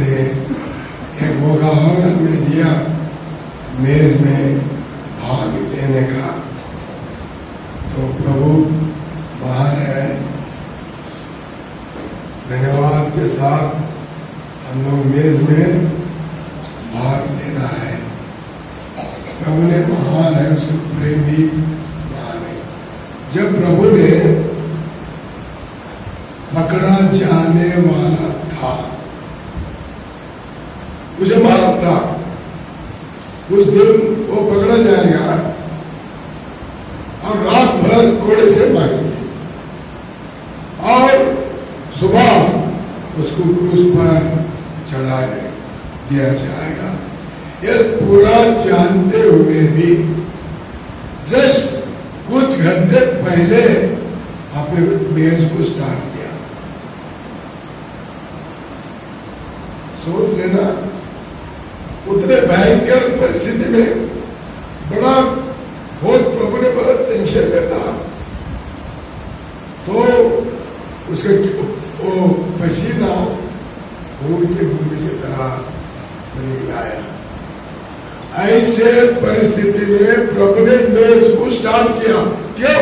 ने एक मौका और हमें दिया मेज में भाग लेने का। तो प्रभु बाहर है, धन्यवाद के साथ हम लोग मेज में भाग लेना है। प्रभु ने महान है, उसका प्रेम भी महान है। जब प्रभु ने पकड़ा जाने वाला था, उसे मालूम था उस दिन वो पकड़ा जाएगा और रात भर कोड़े से मारेंगे और सुबह उसको क्रूस पर चढ़ा दिया जाएगा। ये पूरा जानते हुए भी जस्ट कुछ घंटे पहले आपने मेज को स्टार्ट किया। सोच लेना, उतने भयंकर परिस्थिति में बड़ा बहुत प्रभु ने बड़ा टेंशन में था, तो उसके वो पसीना फूल के बूंद की तरह निकलाया। ऐसे परिस्थिति में प्रभु ने मेज को स्टार्ट किया। क्यों?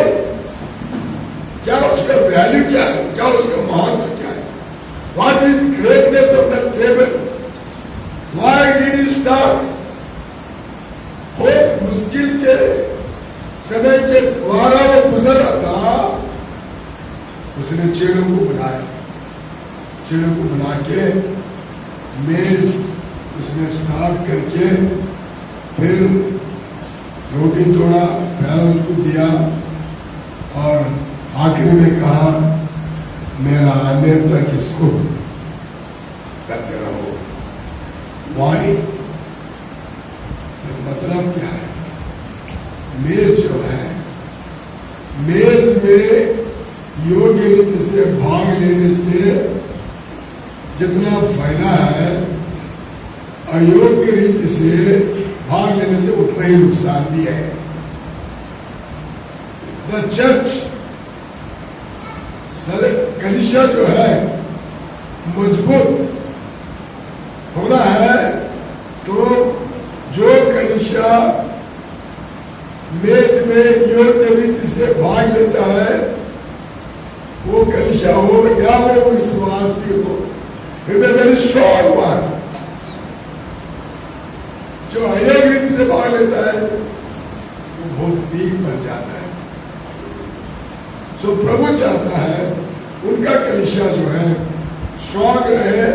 क्या उसका वैल्यू क्या है? क्या उसका महत्व क्या है? What is greatness of the table? Why did you start? बहुत मुश्किल के समय के द्वारा वो गुजर रहा था, उसने चेलों को बनाया। चेलों को बना के मेज उसने स्टार्ट करके फिर रोटी तोड़ा, प्याला उसको दिया और आखिरी में कहा, मेरा आने तक इसको करते रहो। वाई मतलब क्या है? मेज जो है, मेज में योग्य रीति से भाग लेने से जितना फायदा है, अयोग्य रीति से भाग लेने से उतना ही नुकसान भी है। द चर्च कलीसिया जो है मजबूत होना है, तो जो कलीसिया मेज में योग्य रीति से भाग लेता है, वो कलीसिया हो या वो विश्वासी हो, वेरी स्ट्रॉन्ग वन। जो अयोग्य रीति से भाग लेता है वो बहुत वीक बन जाता है। सो प्रभु चाहता है उनका कलीसिया जो है स्ट्रॉन्ग रहे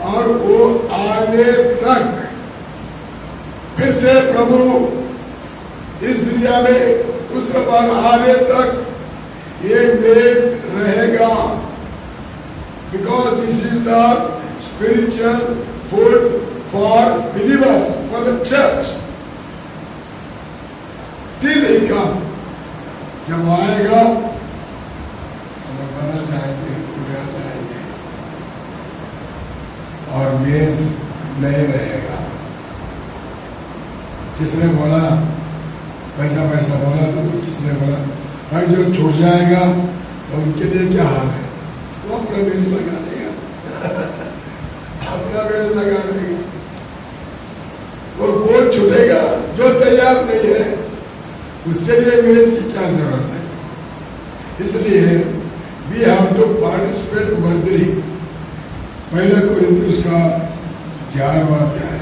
और वो आने तक, फिर से प्रभु इस दुनिया में दूसरा बार आने तक ये मेज रहेगा। Because this is the spiritual food for believers, for the church. Till he come, जब आएगा हम बना जाएंगे, पूरा जाएंगे और मेज नहीं रहेगा। किसने बोला? पैसा बोला था, तो किसने बोला भाई जो छूट जाएगा तो उनके लिए क्या हाल है? वो अपना मेज लगा देगा अपना मेज लगा देगा। और कौन छूटेगा? जो तैयार नहीं है, उसके लिए मेज की क्या जरूरत है? इसलिए we have to participate Wardali. पहला कोरिन्थियों का 11वां अध्याय।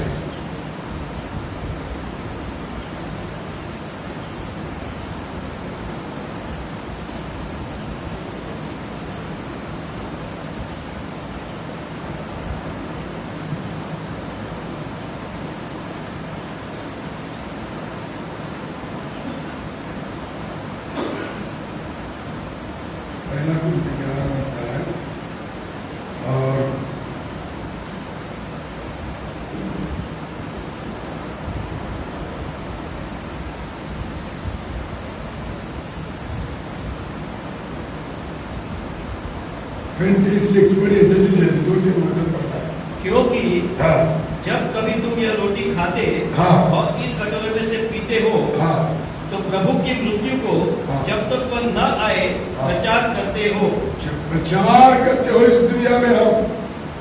और 26 बड़ी जल्दी दो तीन वचन पढ़ता है। क्योंकि हाँ, जब कभी तुम यह रोटी खाते हाँ, और इस कटोरे में से पीते हो, हाँ, तो प्रभु की मृत्यु को हाँ, जब तक वह न आए हाँ, प्रचार करते हो। प्रचार करते हो। इस दुनिया में हम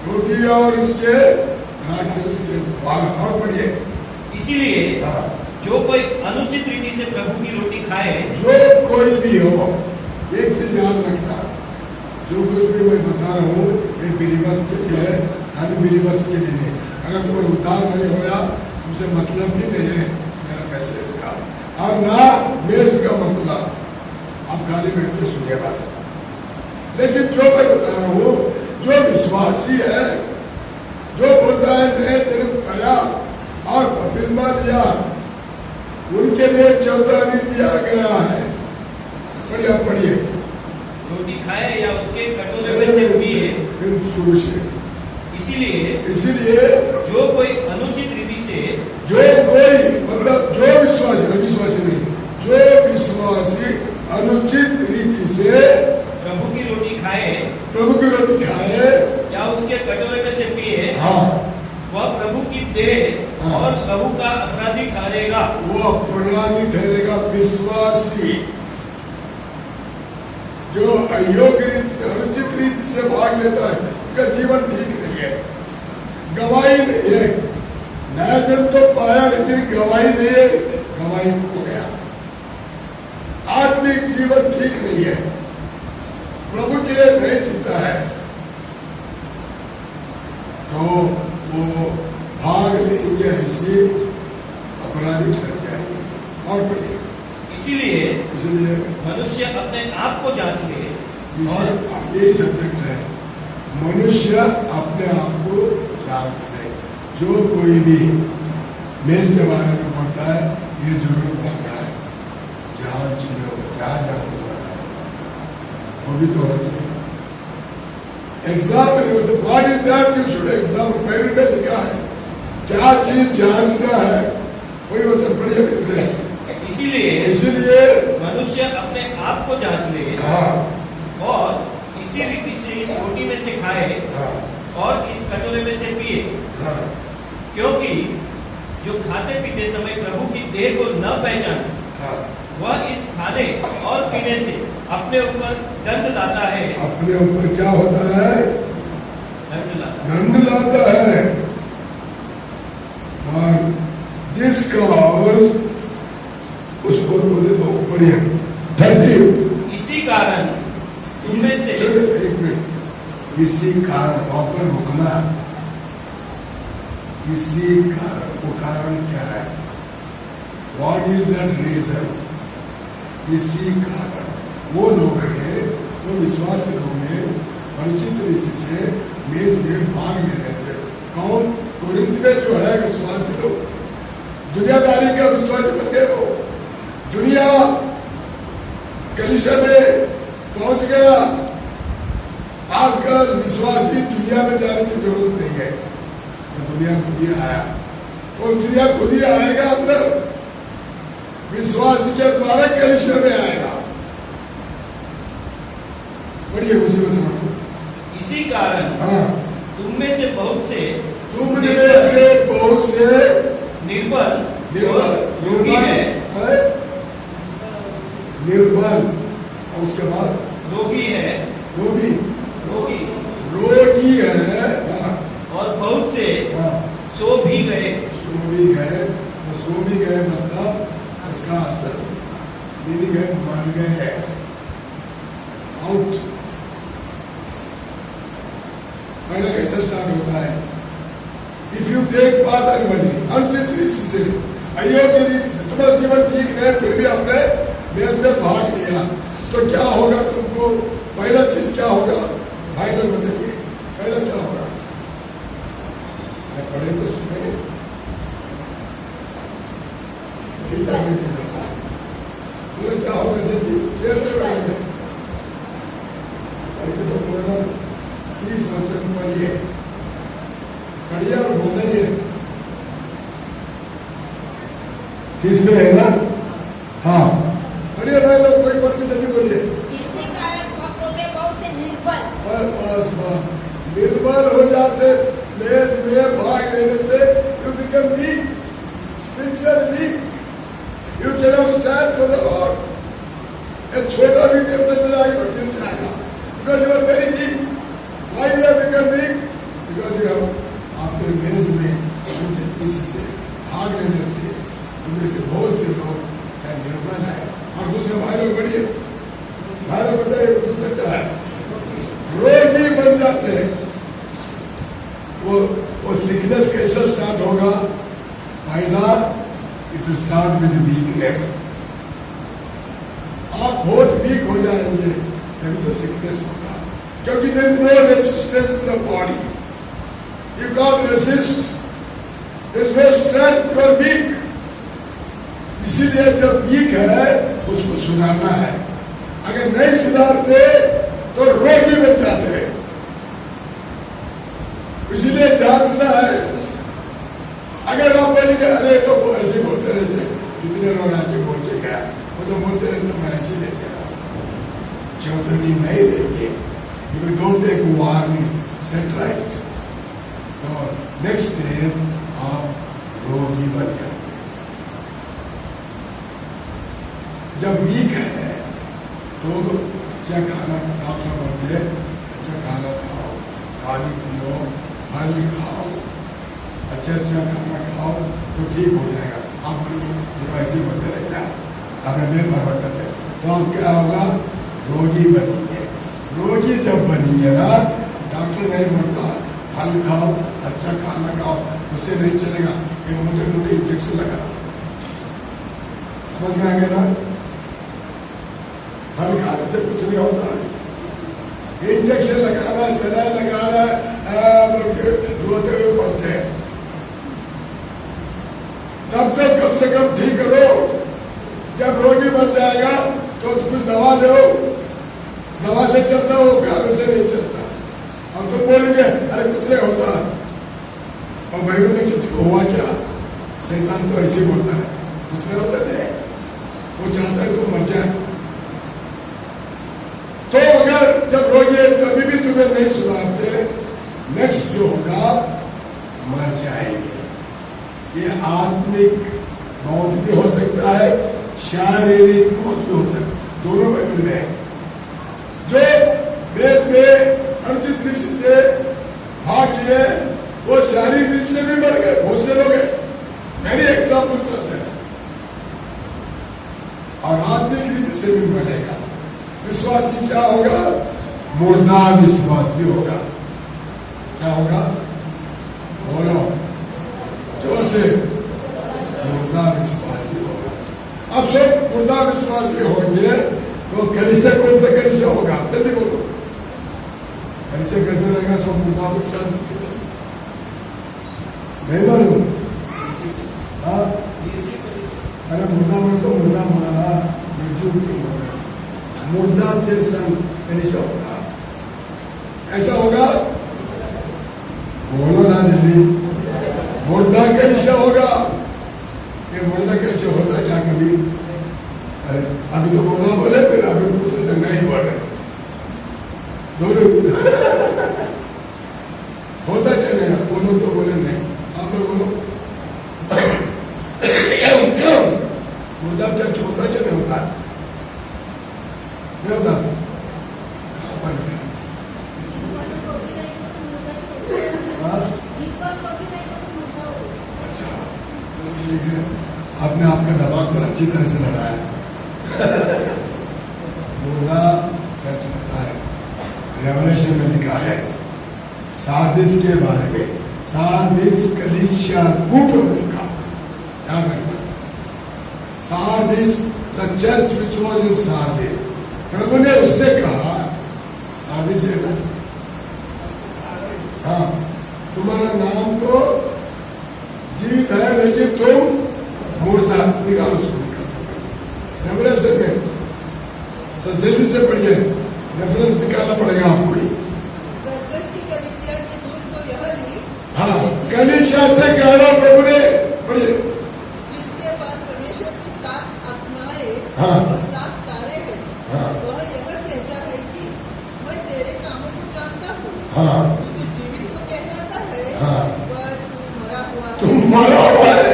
रोटी और इसके राक्षस के द्वारा। और पढ़िए। इसीलिए हाँ। जो कोई अनुचित रीति से प्रभु की रोटी खाए, जो कोई भी हो, एक चीज याद रखना, जो कुछ भी मैं बता रहा हूँ ये बिलीवर्स के लिए है, अनबिलीवर्स के लिए नहीं। अगर तुम्हें उद्धार नहीं होया, तुमसे मतलब ही नहीं है मेरा मैसेज का, और ना मेज का मतलब। आप गाली बैठ के सुनिए बस। लेकिन जो मैं बता रहा हूँ, जो विश्वासी है, जो बोलता है नए जन्म पाया और बपतिस्मा लिया, उनके लिए चेतावनी दिया गया है। बढ़िया पढ़िए। रोटी खाए या उसके कटोरे में से पिए, फिर शुरू से। इसीलिए जो कोई अनुचित रीति से, जो कोई मतलब जो विश्वासी, अविश्वासी नहीं, जो विश्वासी अनुचित रीति से प्रभु की रोटी खाए, प्रभु की रोटी खाए या उसके कटोरे में से पिए, हाँ, वह प्रभु की देह हाँ। और प्रभु का अपराधी ठहरेगा। वो अपराधी ठहरेगा। विश्वासी जो अयोग्य रीति, अनुचित रीति से भाग लेता है, उसका जीवन ठीक नहीं है, गवाही नहीं है। नया जन्म तो पाया लेकिन गवाही नहीं है, गवाही खो गया। आत्मिक जीवन ठीक नहीं है, प्रभु के लिए नहीं जीता है, तो वो भाग लेंगे, ऐसे अपराधी ठहर जाएंगे। और बढ़िए। इसलिए मनुष्य अपने आप को जांच ले, और यही सब्जेक्ट है, मनुष्य अपने आप को जांच ले। जो कोई भी मेज के बारे में बोलता है, ये जरूर बोलता है जांच लो, क्या जांच लो, वो भी तो होना चाहिए। एग्जाम नहीं, what is that you should exam, Bible में लिखा है क्या चीज जांचना है, कोई वचन पढ़िए। इसीलिए मनुष्य अपने आप को जांच ले, हाँ, और इसी रीति से इस रोटी में से खाए, हाँ, और इस कटोरे में से पिए, हाँ, क्योंकि जो खाते पीते समय प्रभु की देह को न पहचाने, हाँ, वह इस खाने और पीने से अपने ऊपर दंड लाता है। अपने ऊपर क्या होता है? दंड लाता है। और दिस कॉज उसको बोले तो बढ़िया धरती। इसी कारण तुममें से, एक मिनट, इसी कारण वहां पर रुकना। इसी कारण, वो कारण क्या है? What is that reason? इसी कारण वो लोग हैं, वो विश्वासी लोग हैं, अनुचित रीति से मेज में भाग ले रहे थे। कौन? कोरिन्थ में जो है विश्वासी लोग, दुनियादारी का विश्वासी बन गए। वो दुनिया कलीसिया में पहुंच गया। आजकल विश्वासी दुनिया में जाने की जरूरत नहीं है, तो दुनिया खुद ही आया, और दुनिया खुद ही आएगा अंदर, विश्वासी के द्वारा कलीसिया में आएगा। बढ़िए, उसी को समझो। इसी कारण हाँ, तुम में से बहुत से निर्बल रोगी है, निर्बल, और उसके बाद रोगी है, रोगी रोगी है। हाँ, और बहुत से हाँ, सो भी गए। तो सो भी गए मतलब इसका असर नहीं गए, मर गए, आउट। पहले कैसे स्टार्ट होता है? If you take part unworthy, अनुचित रीति से, अयोग्य रीति से, तुम्हारा जीवन ठीक है, फिर भी आपने मेज में भाग लिया, तो क्या होगा तुमको? पहला चीज क्या होगा भाई लोग बताइए? पहला क्या होगा? पढ़े तो सुने, बोले क्या होगा? जल्दी शेयर करेंगे। 30 वचन पढ़िए, पढ़िए और बोलिए। 30 में है ना? हाँ, पढ़िए भाई लोग, कोई पढ़ के जल्दी बोलिए। इसी कारण भक्तों में बहुत से निर्बल, बस निर्बल हो जाते। मेज में भाग लेने से you become weak, spiritual weak, you can not stand for the Lord. एक छोटा भी टेम्परेचर आएगा तो गिर जाएगा, because you are very weak. Why you have become weak? Because you have, आपने मेज में करते हैं। वो सिकनेस कैसे स्टार्ट होगा? पहला it will start with weakness. आप बहुत वीक हो जाएंगे तभी तो सिकनेस होगा, क्योंकि there is no resistance in the body, you can't resist, there is no strength, you are weak. इसीलिए जब वीक है उसको सुधारना है। अगर नहीं सुधारते तो रोगी बन जाते हैं। इसीलिए जांचना है। अगर आप बोलेंगे अरे तो वो ऐसे बोलते रहते, कितने लोग आके बोलते क्या, वो तो बोलते रहते मैं ऐसे लेते रहा, चौधरी नहीं देंगे, you don't take warning, set right. और नेक्स्ट इज आप रोगी बनकर, जब वीक है तो अच्छा खाना, डॉक्टर बोलते हैं अच्छा खाना खाओ, पानी पियो, फल खाओ, अच्छा खाना खाओ तो ठीक हो जाएगा। आप बोलिए ऐसे बोलते रहेगा, हमें बेपरवाह करते, तो आप क्या होगा? रोगी बनेंगे। रोगी जब बनेंगे ना, डॉक्टर नहीं बोलता फल खाओ, अच्छा खाना खाओ, उससे नहीं चलेगा, ये मोटे मोटे इंजेक्शन लगा। समझ में आ गया ना? फल खाने से कुछ नहीं होता, इंजेक्शन लगाना, सलाइन लगाना, रोते हुए पड़ते हैं। तब तक कम से कम ठीक करो। जब रोगी बन जाएगा तो कुछ दवा दो, दवा से चलता हो, खाने से नहीं चलता। अब तुम बोलेंगे अरे कुछ नहीं होता, और भाई ने किसी को हुआ क्या? शैतान तो ऐसे बोलता है कुछ नहीं होता थे, वो चाहता है तुम मर जाए। तो अगर जब रोगी है कभी भी तुम्हें नहीं सुधारते, नेक्स्ट जो होगा मर जाएंगे। ये आत्मिक मौत भी हो सकता है, शारीरिक मौत भी हो सकता है, दोनों बाइबल में है। जो देश में अनुचित ऋषि से भाग लिए वो शारीरिक ऋषि से भी मर गए, बहुत से लोग हैं, मेरी एग्जाम्पल सब है। और आत्मिक ऋषि से भी मरेगा। विश्वासी क्या होगा? मुर्दा विश्वासी होगा। क्या होगा? बोलो जोर से, मुर्दा विश्वासी होगा। अब सब मुर्दा विश्वासी होंगे तो कलीसिया कौन सा कलीसिया होगा? जल्दी बोलो, कलीसिया कैसे रहेगा? सब मुर्दा विश्वासी से नहीं मालूम। हाँ, अरे मुर्दा बोलो तो मुर्दा बोला, निर्जीव क्यों बोला? मुर्दा जैसन कलीसिया होगा। ऐसा होगा? बोलो ना जल्दी, मुर्दा कलीसिया होगा। ये मुर्दा कलीसिया होता क्या कभी? अरे अभी तो मुर्दा बोले, फिर अभी कुछ ऐसे नहीं बोल रहे, दोनों होता क्या नहीं? बोलो तो बोले नहीं, आप लोग बोलो। मुर्दा चर्च होता क्या नहीं होता? नहीं होता। अच्छा, आपने आपका दबाव को अच्छी तरह से लड़ाया। मुर्दा चर्च होता है, रेवलेशन में लिखा है सार्दिस के बारे में, सार्दिस कलीसिया को प्रभु ने कहा, याद रखना, Sardis the church which was in Sardis, प्रभु ने उससे कहा, सार्दिस है ना, हाँ, तुम्हारा नाम तो जीवित है लेकिन तुम मुर्दा, निकालो उसको, रेफरेंस में तो जल्दी से पढ़िए, रेफरेंस निकालना पड़ेगा आपको ही। सरकस की कलीसिया के दूत को यह लिख, हाँ, कलीसिया से कह रहा प्रभु ने, पढ़िए। जिसके पास परमेश्वर की 7 आत्माएं हाँ, और 7 तारे हैं, हाँ, वह यह कहता है कि मैं तेरे कामों को जानता हूँ, हाँ, तू जीवित तो कहलाता है, हाँ, पर तू मरा हुआ है। तुम मरा हुआ है,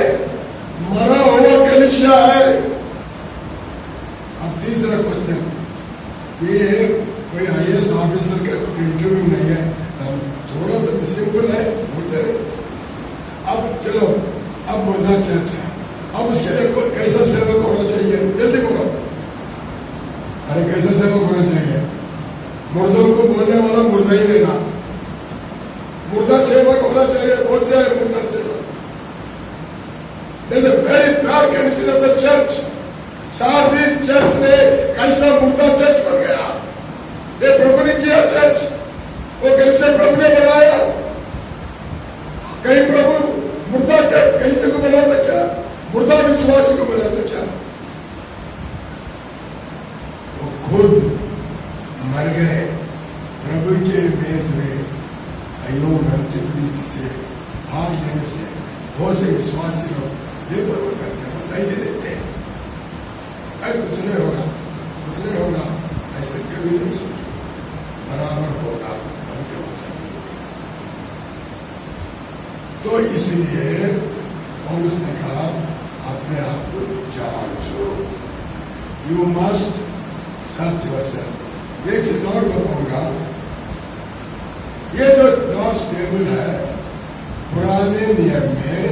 मरा हुआ कलीसिया है। अब तीसरा क्वेश्चन, ये कोई IAS ऑफिसर का इंटरव्यू नहीं है, थोड़ा सा सिंपल है, बोलते रहे। अब चलो, अब मुर्दा चर्च है, अब उसके लिए कैसा सेवक होना चाहिए? जल्दी बोलो, अरे कैसा सेवक होना चाहिए? मुर्दों को बोलने वाला मुर्दा ही रहना, अयोग चित्रनीति से भाग लेने से बहुत से विश्वासी लोग बेपरवाह करते हैं, बस ऐसे देते हैं, अरे कुछ नहीं होगा, कुछ नहीं होगा, ऐसे कभी नहीं सोचो, बराबर होगा, हम क्या हो सकते। तो इसलिए पौलुस ने कहा अपने आप को जांचो, यू मस्ट सर्च योरसेल्फ। एक चीज और बताऊंगा, ये जो लॉर्ड्स टेबल है, पुराने नियम में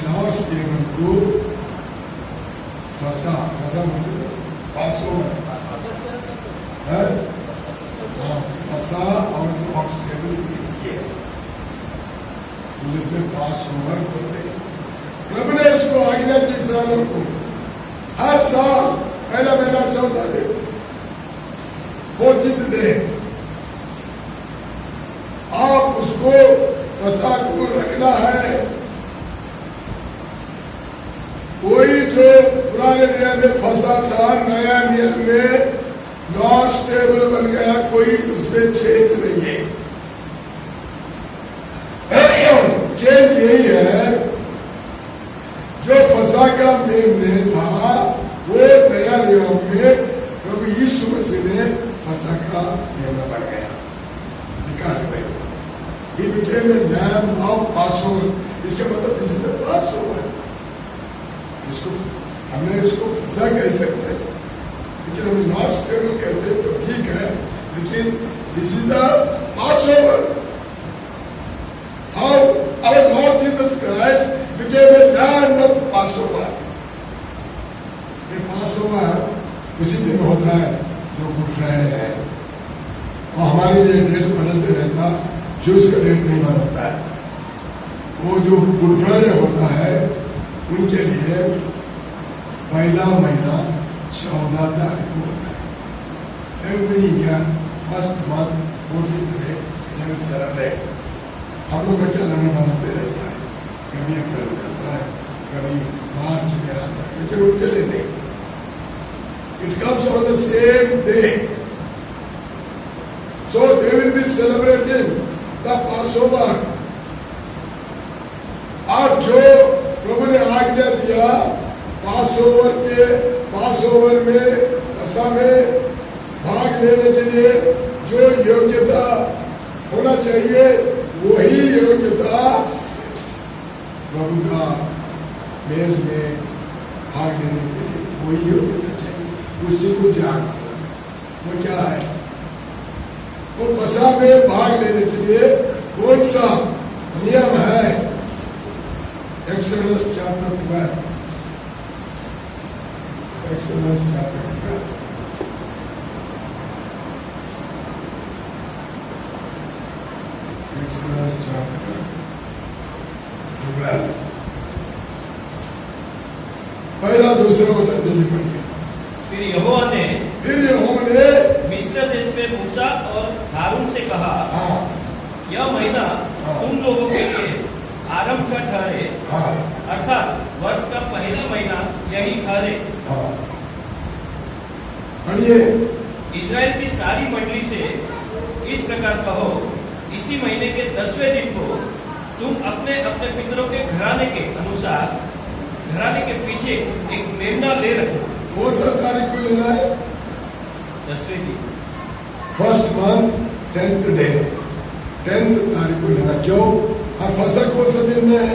लॉर्ड्स टेबल को फसा और लॉर्ड्स टेबल ये इंग्लिश में पास ओवर बोलते हैं। प्रभु ने उसको आज्ञा की इस्राएलियों को हर साल पहला महीना 14 दिन 14th डे आप उसको फसा को रखना है। कोई जो पुराने नियम में फंसा था, नया नियम में लॉर्ड्स टेबल बन गया, कोई उसमें चेंज नहीं है। चेंज यही है, जो फंसा का मेमने था वो नया नियम में प्रभु यीशु मसीह ने फंसा का नियम बन गया। लिखा है भाई, He became a lamb of Passover। इसका मतलब इसी तरह Passover। इसको हमें इसको फंसा कह सकते हैं, लेकिन हमें लॉर्ड्स टेबल कहते हैं तो ठीक है, लेकिन this is the Passover। How our Lord Jesus Christ became a lamb of Passover। ये Passover उसी दिन होता है जो गुड फ्राइडे है, और हमारे लिए डेट बदलते रहता, जो उसका डेट नहीं बदलता है। वो जो गुड फ्राइडे होता है उनके लिए पहला महीना 14 तारीख को होता है। Every year first month 14th day they will celebrate। हम लोग का कैलेंडर बदलते रहता है, कभी अप्रैल में आता है, कभी मार्च में आता है, लेकिन उनके लिए नहीं। It comes on the same day, so they will be celebrating the Passover। और जो प्रभु ने आज्ञा दिया पासओवर में फसा में भाग लेने के लिए जो योग्यता होना चाहिए, वही योग्यता प्रभु का मेज में भाग लेने के लिए वही योग्यता चाहिए। उसी को जान वो क्या है, वो फसा में भाग लेने के लिए कौन सा नियम है? Exodus chapter 12। Exodus chapter 12। Exodus chapter 12। पहला दूसरा वचन जल्दी पढ़िए। फिर यहोवा ने मिस्र देश में मूसा और हारून से कहा, यह महीना तुम लोगों के लिए आरंभ का ठहरे, अर्थात वर्ष का पहला महीना यही ठहरे। इस्राएल की सारी मंडली से इस प्रकार कहो, इसी महीने के 10वें दिन को तुम अपने अपने पितरों के घराने के अनुसार घराने के पीछे एक मेमना ले रखो। कौन सा तारीख को लेना है? 10वें दिन, first month 10th day, 10th तारीख को लेना। क्यों? और फसा कौन सा दिन में है?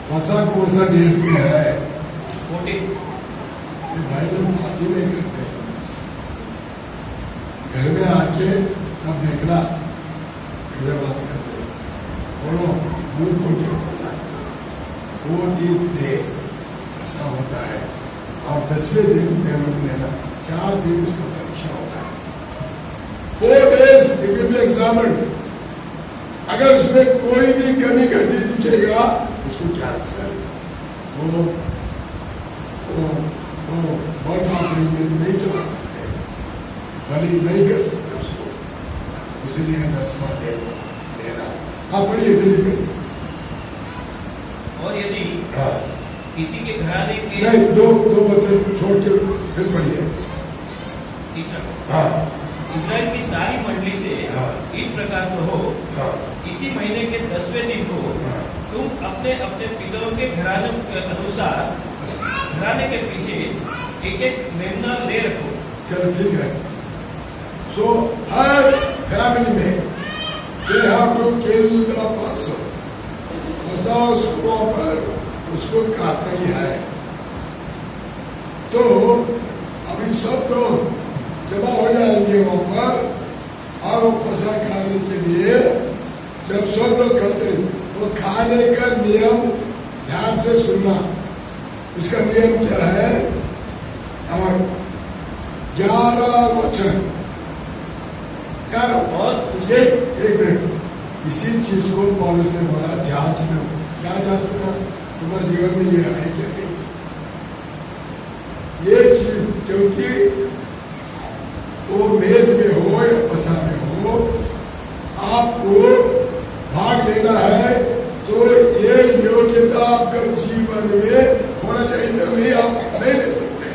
फसा कौन सा डेट में है? 14। ये भाई लोग बात ही नहीं करते, घर में आके अब देखना ये बात करते, बोलो मुंह खोल के बोलना है। 14th डे ऐसा होता है, और 10वें दिन पेमेंट लेना, 4 दिन उसको परीक्षा होता है। 4 days it will be examined। अगर उसमें कोई भी कमी घटी दिखेगा उसको कैंसर, वो बर्थ ऑफरिंग में नहीं चला सकते, बलि नहीं कर सकते उसको, इसलिए 10वां दिन लेना। हाँ पढ़िए, जल्दी पढ़िए। और यदि किसी के घराने के नहीं, दो बच्चे छोड़ के फिर पढ़िए। तीसरा, हाँ इस्राएल की सारी मंडली से हाँ। इस प्रकार कहो, हाँ, इसी महीने के 10वें दिन को हाँ, तुम अपने अपने पितरों के घराने के अनुसार घराने के पीछे एक एक मेमना ले रखो। चलो ठीक है। सो हर फैमिली में they have to kill the person, बसा उसको पर उसको काटना ही है। तो अभी सब लोग जमा हो जाएंगे वहां पर और वो बसा खाने के लिए। जब सब लोग खाते तो खाने का नियम ध्यान से सुनना। उसका नियम क्या है? 11 वचन। 11 और ये एक मिनट, इसी चीज को पौलुस ने बोला जांच लो। क्या जांच लो? तुम्हारे जीवन में ये है क्या नहीं? ये चीज, क्योंकि वो मेज में हो या पसा में हो, आपको भाग लेना है तो ये योग्यता आपका जीवन में होना चाहिए। तो नहीं, आप नहीं ले सकते,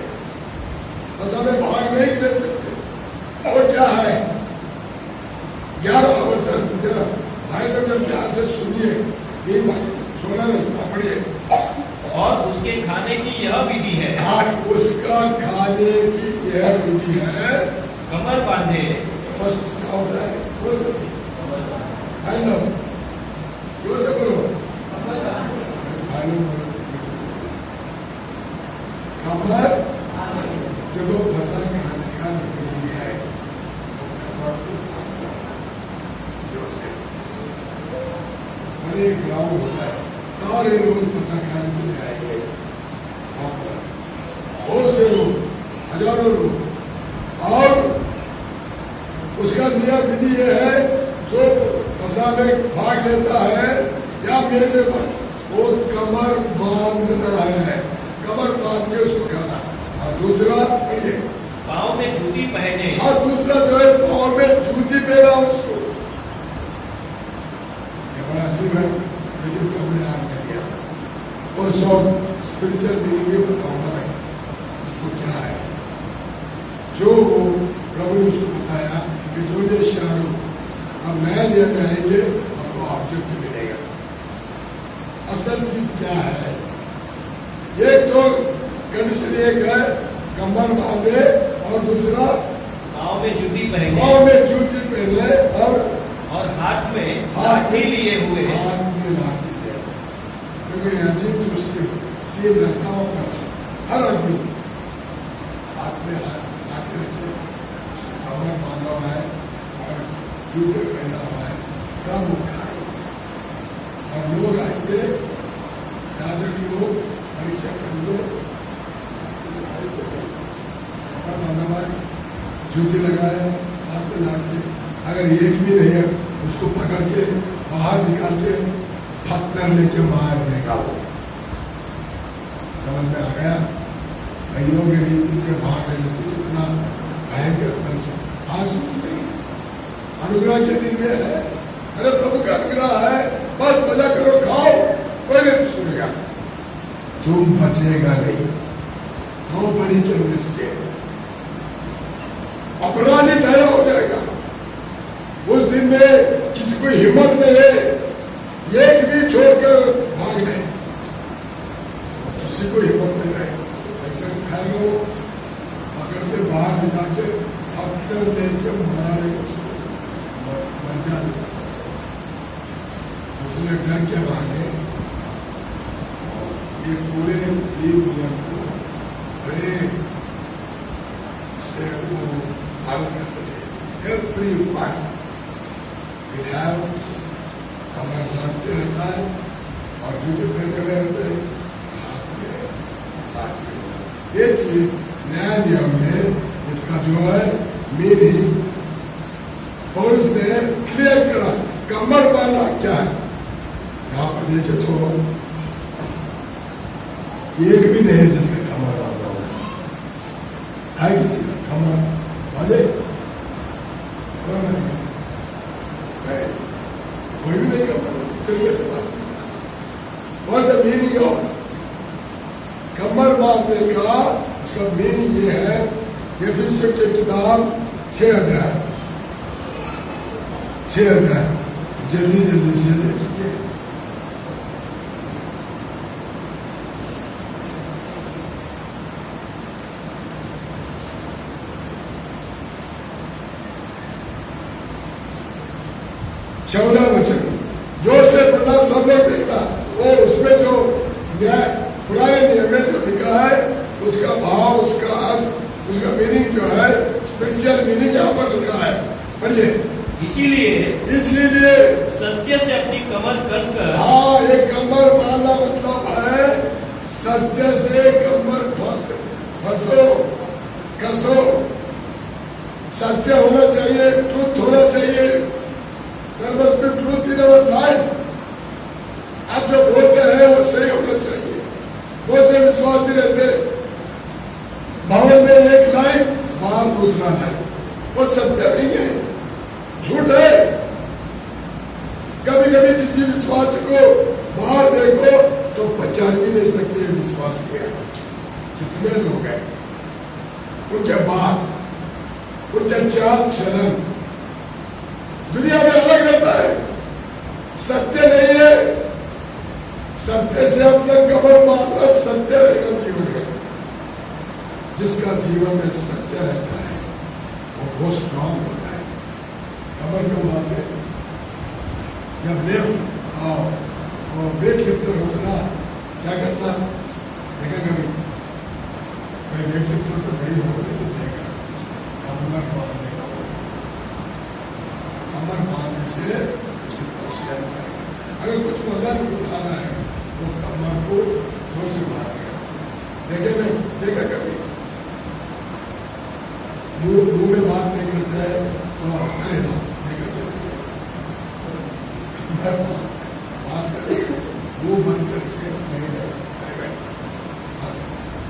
पसा में भाग नहीं ले सकते। और क्या है? 11 वचन। जरा भाई लोग जब ध्यान से सुनिए, सोना नहीं, आप पढ़िए। और उसके खाने की यह विधि है, आज उसका खाने की यह विधि है। कमर बांधे। फर्स्ट क्या होता है? बोलो भाई लोग, जोर से बोलो भाई लोग, बोलो कमर। देखो फसा खाने का विधि है, कमर को बांधना जोर से। बड़े ग्राउंड होता है, सारे लोग फसा खाने के लिए आएंगे वहां पर, बहुत से लोग, हजारों लोग। और उसका नियम विधि यह है, जो फसा में भाग लेता है या मेज पर, वो कमर बांधना है, कमर बांध के उसको खाना। और दूसरा पढ़िए, पाँव में जूती पहने। और दूसरा जो है पाँव में जूती पहना उसको। ये बड़ा अजीब है, लेकिन प्रभु ने आग नहीं दिया। और सब स्पिरिचुअल मीनिंग में बताऊंगा मैं तो क्या है जो वो प्रभु ने उसको बताया कि जो ये शायद अब नया नियम में आएंगे, आपको ऑब्जेक्ट मिलेगा। असल चीज क्या है? एक तो कंडीशन एक है, कमर बांधे, और दूसरा पाँव में जूती पहने। पाँव में जूती पहने, और हाथ में लाठी लिए हुए। हाथ में लाठी है, क्योंकि अजीब दृष्टि सीम रहता हो हर आदमी हाथ में लाठी रखे, कमर बांधा हुआ है और जूते पहना हुआ है, तब वो खाएगा। और लोग आएंगे, याजक लोग परीक्षा करेंगे, कमर बांधा हुआ है, जूते लगाए, हाथ में लाठी। अगर एक भी नहीं है, उसको पकड़ के बाहर निकाल के पत्थर लेके मार देगा वो। समझ में आ गया? भाइयों के रीति से भाग लेने से इतना भयंकर परिश्रम आज कुछ नहीं। अनुग्रह के दिन में है, अरे प्रभु का अनुग्रह है, बस मजा करो, खाओ, कोई नहीं सुनेगा, तुम बचेगा नहीं। दो बड़ी के मिस्टेक, अपराधी ठहरा हो जाएगा। उस दिन में किसी को हिम्मत नहीं है एक भी छोड़कर भाग नहीं, किसी को हिम्मत नहीं रहे। ऐसे खाएगा वो, पकड़ के बाहर ले जाके पत्थर लेके मारे उसको, मर जाए। उसने डर के मारे ये पूरे नियम को बड़े से वो पालन करते थे। एवरी वन कमर बांधते रहता है और जूते पहने हुए रहते हैं, हाथ में लाठी। ये चीज नया नियम में इसका जो है मीनिंग पौलुस ने क्लियर करा। कमर बांधना क्या है? यहाँ पर देखे तो एक भी नहीं है जिसका कमर बांधा हुआ है किसी का कमर बांधे? कोई भी नहीं करता तरीके से बात। और द मीनिंग ऑफ कमर बांधने का उसका मीनिंग ये है, एफिसियों की किताब 6 अध्याय 6 अध्याय जल्दी जल्दी से देखिए। चौदह वचन जोर से पढ़ना, सब लोग देखना। और उसमें जो न्याय पुराने नियम में जो लिखा है उसका भाव, उसका अर्थ, उसका मीनिंग जो है, स्पिरिचुअल मीनिंग यहाँ पर लिखा है। पढ़िए। इसीलिए सत्य से अपनी कमर कसकर, हाँ, ये कमर बांधना मतलब है सत्य से कमर फंसो, कसो। सत्य होना चाहिए, ट्रुथ होना चाहिए। There must be truth in our life. आप जो बोलते हैं वो सही होना चाहिए। बहुत से विश्वासी रहते, भवन में एक लाइफ, बाहर दूसरा लाइफ, वो सत्य नहीं है, झूठ है। कभी कभी किसी विश्वास को बाहर देखो तो पहचान भी नहीं सकते विश्वासी है। कितने लोग हैं, उनके बात, उनके चाल चलन दुनिया में अलग रहता है, सत्य नहीं है। सत्य से अपना कमर बांधना सत्य रहेगा जीवन में। जिसका जीवन में सत्य रहता है वो बहुत स्ट्रांग होता है। कमर क्यों बांधते? जब लेफ्ट वो वेट लिफ्टर होता ना, क्या करता देखा कभी? मैं वेट लिफ्टर तो नहीं हो, लेकिन देखा कमर बांधेगा। कमर बांधने से अगर कुछ वजन उठाना है तो कमर को जोर से बांधेगा। देखा कभी मुंह में बात नहीं करता है तो असर है, नहीं करते। बात करके मुंह बंद करके नहीं रहेगा।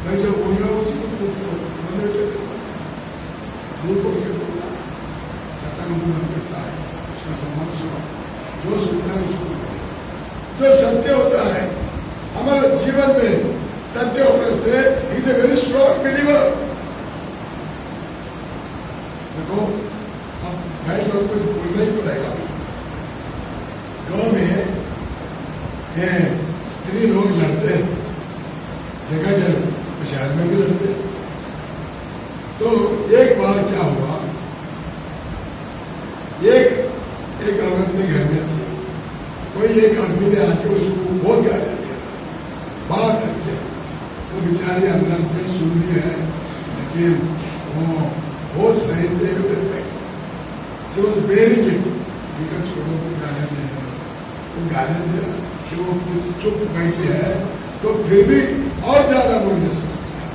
मैं जो बोल रहा हूँ उसको मुंह खोल के बोलना, खत्म मुंह बंद करता है, उसका सम्मान सुनो, जो सुनता है उसको। जो सत्य होता है हमारे जीवन में, सत्य होने से is a very strong believer. देखो अब भाई लोग को बोलना ही पड़ेगा। गाँव में स्त्री लोग लड़ते हैं, देखा जाए तो शहर में भी लड़ते। तो एक बार क्या हुआ, एक औरत में घर में थी, कोई एक आदमी ने आके उसको बहुत गाली दिया, बात करके। वो बेचारी अंदर से सुन रही है, लेकिन वो बहुत सही थे। बेरिंग छोड़ो गालियां दे रहे, वो गालियां दे रहा कि वो कुछ चुप बैठी है तो फिर भी और ज्यादा बोलने सुनता है।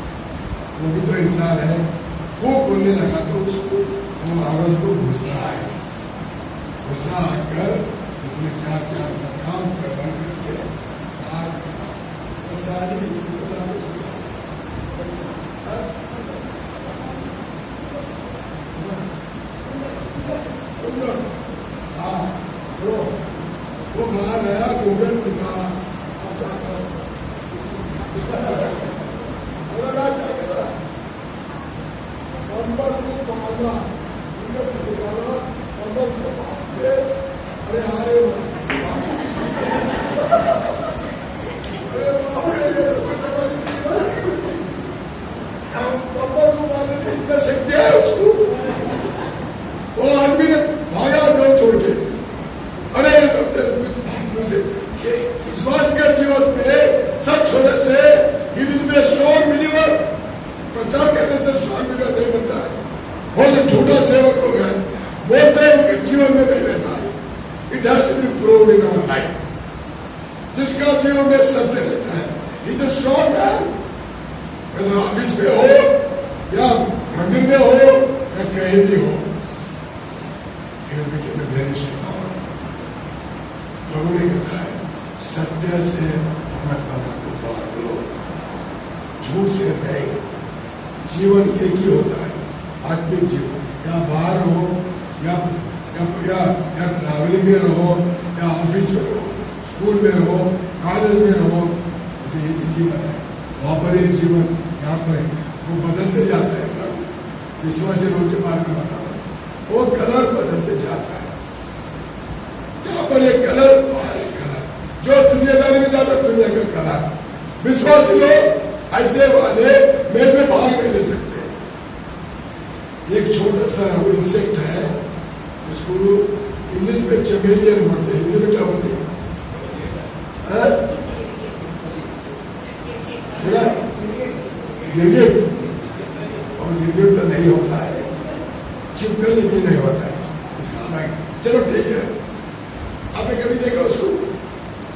वो भी तो इंसान है। वो बोलने लगा तो उसको, वो औरत को गुस्सा आया। गुस्सा आकर उसने क्या क्या काम कर बंद करके सारी हाँ तो वो बाहर आया, घूमन निकाला, कंबर को बांधा, निकाला, कंबर को बांध के, अरे अरे कंबर को बांधने से इतना शक्ति है उसको। वो आदमी ने भागा डोर छोड़ के। अरे विश्वास के जीवन में सच होने से he will be strong believer. प्रचार करने से स्ट्रॉन्ग बिलीवर नहीं बनता है। बहुत छोटा सेवक लोग हैं, बोलते हैं उनके जीवन में नहीं रहता। It has to be proved in our life. जिसका जीवन में सत्य रहता है, he is a strong man. अगर ऑफिस में हो या मंदिर में हो या कहीं भी हो, वेरी स्ट्रॉन्ग। प्रभु ने कहा है सत्य से अपना कमर को बांध लो, झूठ से नहीं। जीवन एक ही होता है, आत्मिक जीवन। या बाहर हो या ट्रैवलिंग में रहो या ऑफिस में रहो, स्कूल में रहो, कॉलेज में रहो, तो एक ही जीवन है। वहाँ पर एक जीवन, यहाँ पर वो बदलते जाता है। विश्वासी रोटी मार के बताओ, वो कलर बदलते जाता है। दुनिया का कला। विश्वासी लोग ऐसे वाले मेज में भाग नहीं ले सकते। एक छोटा सा इंसेक्ट है, उसको इंग्लिश में चमेलियन बोलते हैं, हिंदी में क्या बोलते हैं? गिरगिट, और गिरगिट तो नहीं होता है, चिपकली भी नहीं होता है इसका नाम। चलो ठीक है, आपने कभी देखा उसको?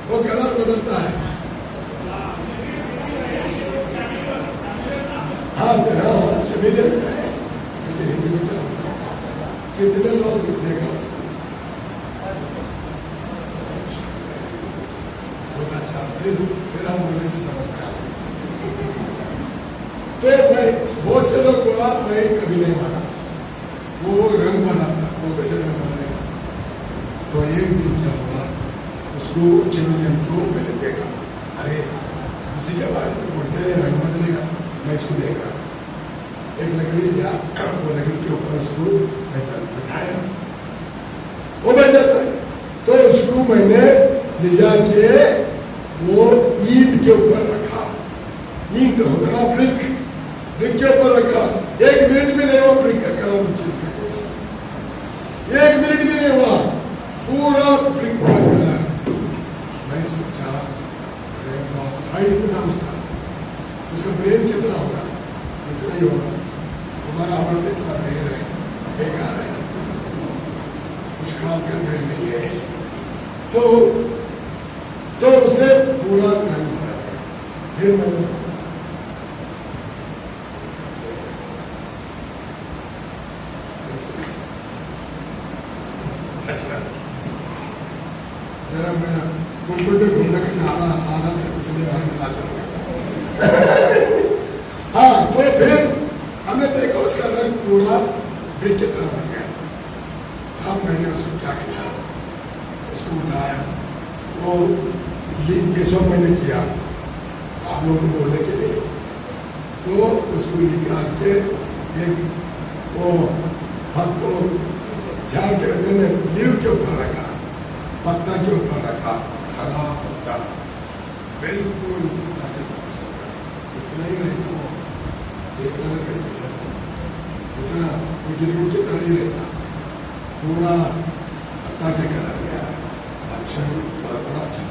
वो कलर बदलता है। हाँ चमेलियन है, हिंदी में क्या होता है? कितने लोग देखा उसको? फिर हम बोले से समझ में आ गए। तो भाई बहुत से लोग बोला, मैं कभी नहीं माना वो रंग बनाता, वो कैसे रंग बनाएगा? तो एक दिन क्या हुआ, उसको चमेलियन को मैंने देखा, अरे किसी के बारे में बोलते हैं रंग बदलेगा, मैं इसको देख रहा। एक लकड़ी लिया, वो लकड़ी के ऊपर उसको ऐसा बिठाया, वो बन जाता है। तो उसको मैंने ले जाके वो ईंट के ऊपर रखा, ईंट होता ना ब्रिक, ब्रिक के ऊपर रखा। 1 मिनट भी नहीं हुआ ब्रिक का कलर चेंज कर, 1 मिनट भी नहीं हुआ, पूरा ब्रिक का कलर। मैं सोचा अरे भाई इतना उसका ब्रेन कितना होगा? इतना ही होगा। हमारा हमारा इतना ब्रेन है, बेकार है, कुछ काम का ब्रेन नहीं है। तो उसने पूरा रंग भरा। फिर मैंने जरा मैं कुकुर पे घूमने का आना था, इसलिए मैं मिला जाऊंगा। हाँ, तो फिर हमने देखा उसका रंग पूरा ब्रिक की तरह बन गया। अब मैंने उसको क्या किया, उसको उठाया, वो लिख सब मैंने किया आप लोगों को बोलने के लिए। तो उसको निकाल के एक वो हाथ को झाड़ के मैंने लीव के ऊपर रखा, पत्ता के ऊपर रखा, हरा पत्ता, बिल्कुल इतना ही रहता वो, देखना कहीं मिला इतना गिरगिट की तरह ही रहता, पूरा पत्ता के कलर गया। अच्छा, बहुत बड़ा अच्छा।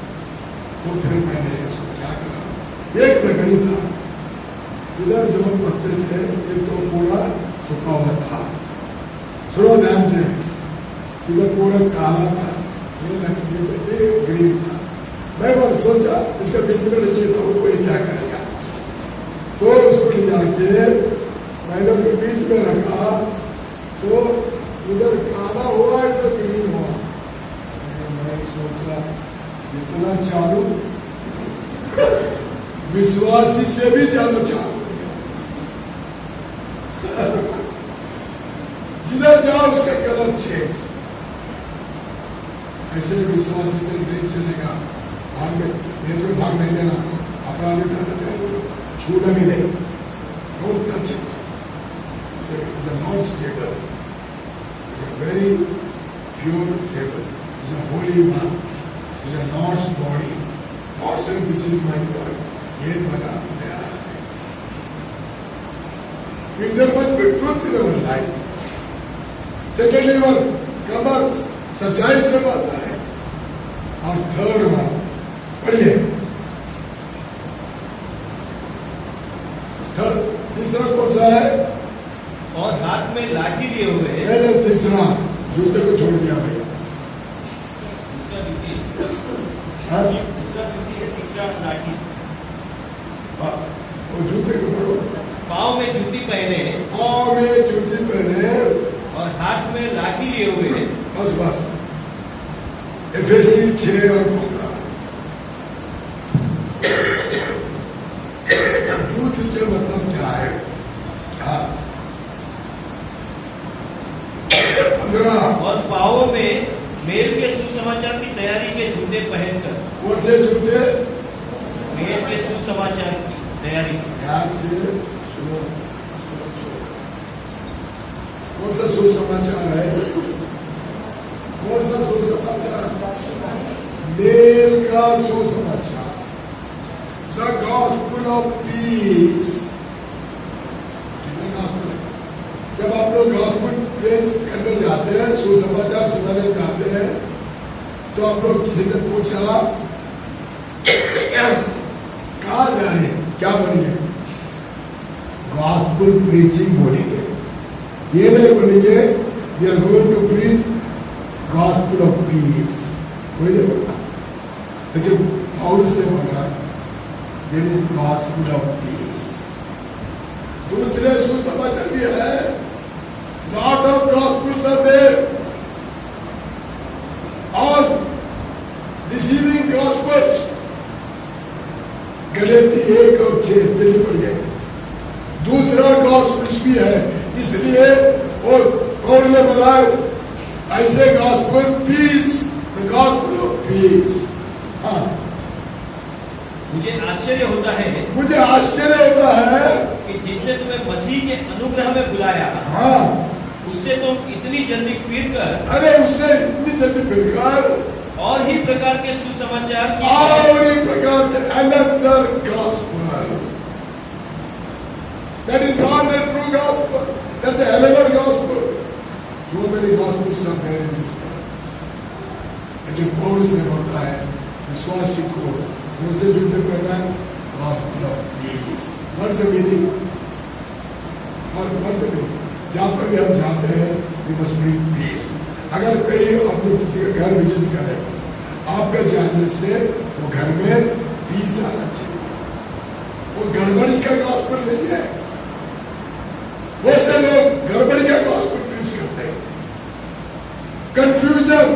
तो फिर मैंने इसको क्या करा, एक लकड़ी था, इधर जो पत्ते थे ये तो पूरा सूखा हुआ था, सुनो ध्यान से, इधर पूरा काला था, ये लकड़ी पे ग्रीन था। मैं बस सोचा इसका बीच में रखिए तो वो क्या करेगा, तो उसको ले जाके मैंने उसके बीच में रखा, तो इधर काला हुआ, इधर ग्रीन हुआ। मैं सोचा इतना चालू, विश्वासी से भी ज्यादा चालू। जिधर जाओ उसका कलर चेंज। ऐसे विश्वासी से नहीं चलेगा, भाग में देश में भाग नहीं देना, अपराधी करते हैं, छूना भी नहीं, don't touch it. It's a non stable, it's a very pure table, it's a Holi one, it's a Lord's body. God said, this is my body. ये बना गया है। There must be truth in our life. Secondly, one, कमर सच्चाई से बात है, और third one पढ़िए, तीसरा कौन सा है? और हाथ में लाठी लिए हुए। मैंने तीसरा जूते को छोड़ दिया भैया। तीसरा लाठी, वो जूते को पढ़ो। पाँव में जूती पहने, पाँव में जूती पहने और हाथ में लाठी लिए हुए। बस बस, एफएसी 6 और 15। जूती के मतलब क्या है? 15। और पाँवों में मेल के सुसमाचार की तैयारी के जूते पहनकर। कौन से जूते? मेल के सुसमाचार की तैयारी। ध्यान से सुनो। कौन सा सुसमाचार है? कौन सा सुसमाचार? मेल का सुसमाचार। Of peace. जब आप लोग गॉस्पेल प्रेज करने जाते हैं, सुसमाचार सुनाने जाते हैं, तो आप लोग किसी ने पूछा कहाँ जा रहे हैं, क्या बोलेंगे? गॉस्पेल प्रीचिंग बोलेंगे। ये नहीं बोलेंगे we are going to preach gospel of peace, कोई नहीं बोलता। लेकिन पौलुस ने बोला there is gospel of peace. दूसरे सुसमाचार भी है, lot of gospels are there, all deceiving gospels. गलाती 1 और 6 जल्दी पढ़िए। दूसरा गॉस्पेल्स भी है, इसलिए वो कौन ने बोला ऐसे gospel peace, the gospel of peace. हाँ, मुझे आश्चर्य होता है कि जिसने तुम्हें मसीह के अनुग्रह में बुलाया, हाँ, उससे तुम इतनी जल्दी फिरकर, अरे उससे इतनी जल्दी फिरकर और ही प्रकार के सुसमाचार की, और ही प्रकार के another gospel, that is not A true gospel, that's another gospel. So many gospels are there in this world. लेकिन पौलुस ने बोलता है विश्वासी को उनसे युद्ध करना है, gospel of piece. What the meaning? What the meaning? जहाँ पर भी हम जाते हैं वी मस्ट ब्रिंग पीस। अगर कहीं आप लोग किसी का घर विजिट करें, आपका जाने से वो घर में पीस आना चाहिए। वो गड़बड़ी का गॉस्पेल नहीं है। बहुत से लोग गड़बड़ी का गॉस्पेल प्रीच करते हैं, confusion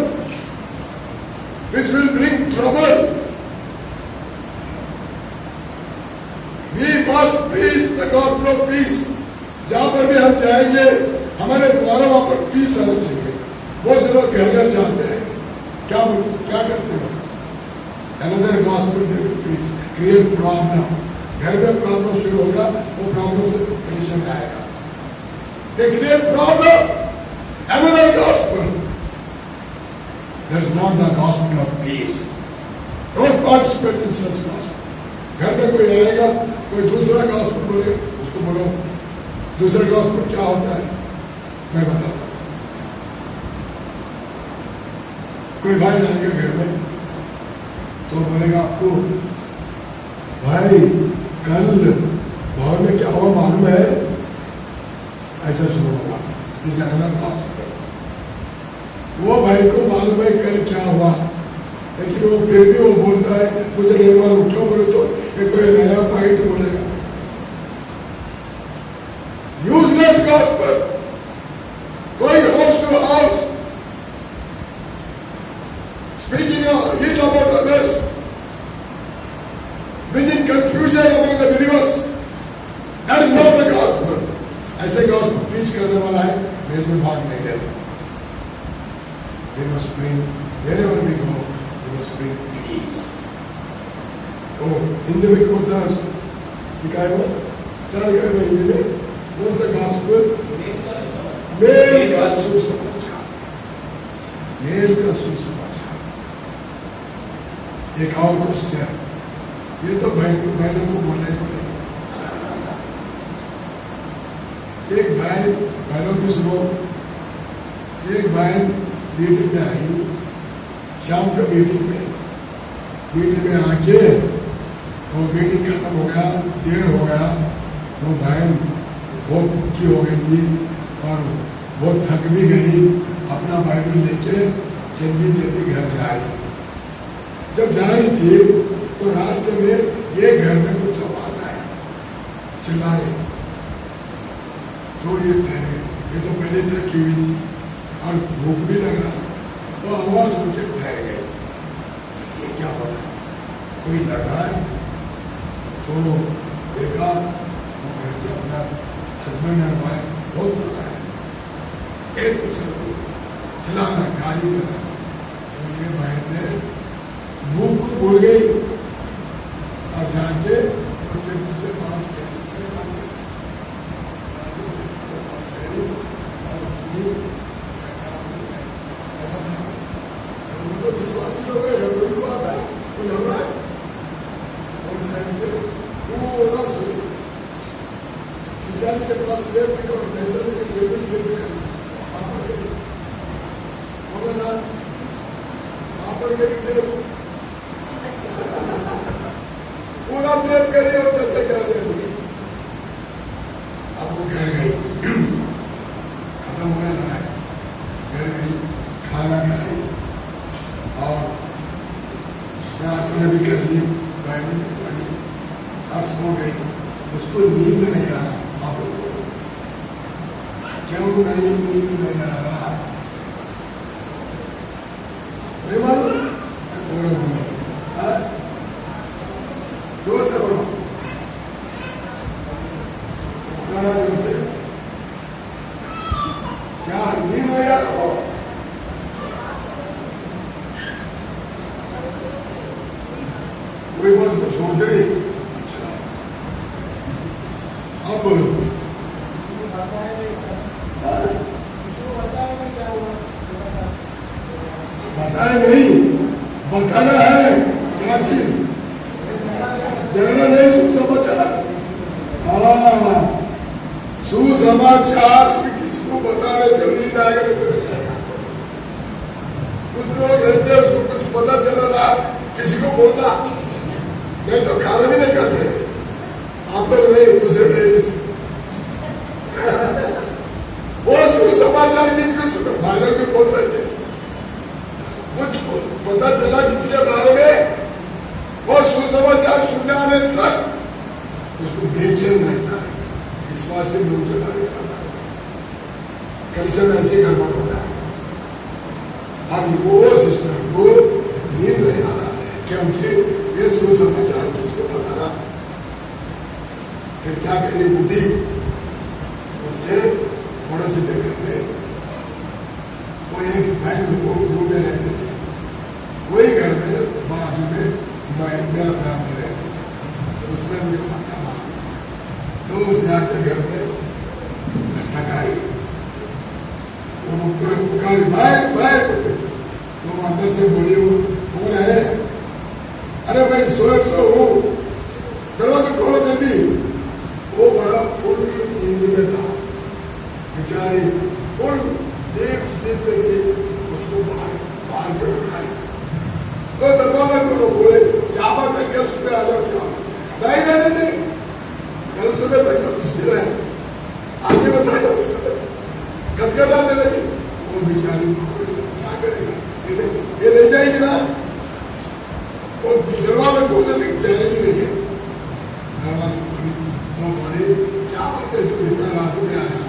which will bring trouble. We must preach the gospel of peace. जहां पर भी हम जाएंगे हमारे द्वारा वहां पर पीस आना चाहिए। बहुत से लोग घर घर जाते हैं, क्या करते हो? Another gospel they will preach, create problem. घर में प्रॉब्लम शुरू होगा, वो प्रॉब्लम से सॉल्यूशन आएगा। They create problem. Another gospel. That is not the gospel of peace. Don't participate in such gospel. घर में कोई आएगा, कोई दूसरा gospel बोले, उसको बोलो दूसरा gospel क्या होता है मैं बताता हूँ। कोई भाई आएगा घर में तो बोलेगा आपको भाई कल भवन में क्या हुआ मालूम है, ऐसा शुरू होगा। इस अनदर gospel। वो भाई को मालूम है कल क्या हुआ, लेकिन वो फिर भी वो बोलता है मुझे नहीं मालूम। क्यों बोले तो एक कोई नया पॉइंट बोलेगा। Useless gospel, going house to house, speaking ill about others, bringing confusion among the believers, that is not the gospel. ऐसे गॉस्पेल प्रीच करने वाला है, मैं इसमें भाग नहीं ले रहा। We must bring, wherever we go, we must bring peace. Oh, Hindi में कौन सा लिखा है वो? क्या लिखा है हिंदी में? कौन सा gospel? मेल का सुसमाचार। मेल का सुसमाचार। एक और क्वेश्चन, ये तो बहनों को बोलना ही पड़ेगा। एक भाई, बहनों की सुनो, एक बहन मीटिंग में आई, शाम का मीटिंग में आके वो मीटिंग खत्म हो गया, देर हो गया, वो बहन बहुत भूखी हो गई थी और बहुत थक भी गई। अपना बाइबल लेके जल्दी घर जा रही। जब जा रही थी तो रास्ते में ये घर में कुछ आवाज आया, चिल्लाए, तो ये ठहरे। ये तो पहले थकी हुई थी और भूख भी लग रहा, तो आवाज सुन के ठहर गए। ये क्या हो रहा है, कोई लड़ रहा है? तो देखा वो घर से अपना हस्बैंड एंड वाइफ बहुत लड़ रहा है, एक दूसरे को चलाना, गाली देना। तो ये बहन ने भूख को भूल गई और जाके उनके दूसरे पास से तो विश्वासी लोग है, कोई बात है, कोई लड़ रहा है, और पूरा देखते पूरा देख कर ही और चर्चा क्या देंगे। अब वो घर गई, खत्म हो गया लड़ाई, घर गई, खाना खाई और प्रार्थना भी कर ली, बाइबल भी पढ़ी और सो गई। उसको नींद नहीं आ रहा। आप लोग बोलो क्यों नहीं नींद नहीं आ रहा? नहीं मालूम? जोर से बोलो, जोर से। क्या नींद नहीं आ रहा? कोई बात कुछ सोच रही? अच्छा, अब बोलो। बताए नहीं, बताना है क्या चीज, जानना नहीं सुसमाचार। हाँ, सुसमाचार किसको बताने से नींद आ गई तो कुछ लोग रहते हैं उसको कुछ पता चला ना किसी को बोलना, नहीं तो खाना भी नहीं खाते। आप लोग नहीं, दूसरे लेडीज वो सुसमाचार किसको सुनो, भाइयों भी बोल रहे थे कुछ पता चला जिसके बारे में वो सुसमाचार सुनने आने तक उसको बेचैन रहता है। विश्वासी लोग के बारे में कभी से ऐसे गड़बड़ होता है। अब वो सिस्टर को नींद नहीं आ रहा क्योंकि ये सुसमाचार किसको बताना। फिर क्या करिए, बुद्धि उसके पड़ोसी के घर में वो एक बहन को घूमने रहते थे, वही घर में बाजू में मेरा नाम में रहते थे, उसमें मुझे पक्का मार तो उस जाके घर में ठकाई तो अंदर से बोली वो कौन है? अरे भाई सोच सो हो, दरवाजा खोलो जल्दी। वो बड़ा फुल नींद में था बेचारी, फुल देख स्लिप पे थी, उसको बाहर के उठाई तो दरवाजा खोलो, बोले क्या बात है, कल सुबह आ जाओ। क्या नहीं नहीं नहीं, कल सुबह तक मुश्किल है, आगे बताया खटखटाने लगी। वो बेचारी क्या करेगा, ये ले जाएगी ना, वो दरवाजा खोलने लगी, जाएगी नहीं। दरवाजा खोली तो बोले क्या बात है, तुम इतना रात में आया?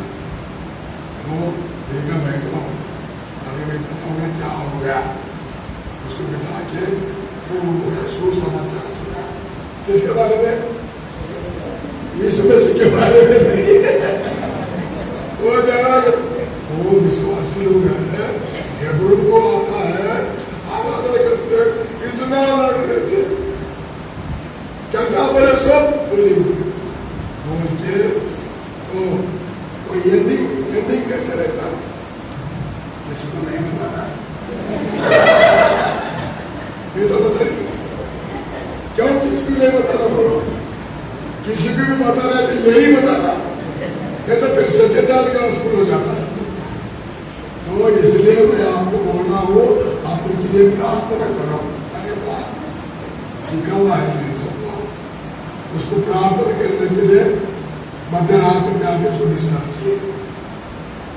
वो देखा बैठो, अरे मैं बताऊंगा क्या हो गया। उसको बिठा के फिर वो सुसमाचार सुना, किसके बारे में? यीशु मसीह के बारे में नहीं। वो जरा वो विश्वासी लोग हैं, हेब्रू को आता है, आराधना करते, इतना लड़ रहे क्या क्या बोले, सब बोली बोल के तो वो एंडिंग कैसे रहता है इसको नहीं बताना। ये तो बताइए क्यों, किसको नहीं बताना? बोलो, किसी को भी बताना है तो यही बताना, ये तो फिर सेकेंड हैंड का स्कूल हो जाता है। तो इसलिए मैं आपको बोल रहा हूँ, आप उनके लिए प्रार्थना करो। अरे वाह, सीखा हुआ है ये सब, उसको प्रार्थना करने के लिए मध्य रात में आके उसको डिस्टर्ब किए,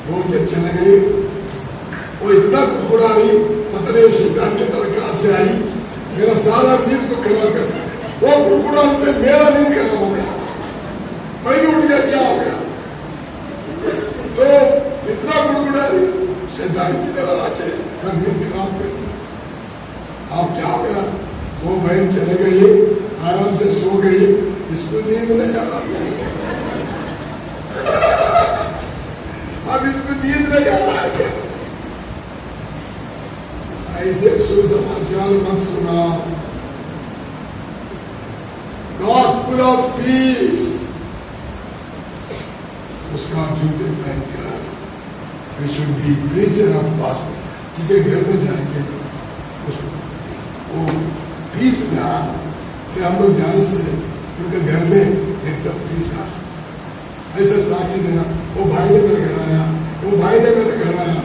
बोल के चले गई। वो इतना कुड़ा रही, पता नहीं शैतान की तरह कहां से आई, मेरा सारा नींद को खराब कर दिया। वो कुड़ा से मेरा नींद खराब हो गया, मैं भी उठ गया, क्या हो गया? तो इतना कुड़कुड़ा रही, शैतान की तरह आके नींद खराब कर दी। आप क्या हो गया? वो बहन चले गई, आराम से सो गई, इसको नींद नहीं आ रहा। अब इसको नींद नहीं आ रहा है। ऐसे सुसमाचार मत सुनाओ। गॉस्पेल ऑफ पीस उसका जूते पहनकर we should be preacher of gospel. किसी घर में जाएंगे उसको वो पीस ध्यान कि हम लोग जाने से उनके घर में एकदम पीस आ, ऐसा साक्षी देना। वो भाई ने मेरे घर आया, वो भाई ने मेरे घर आया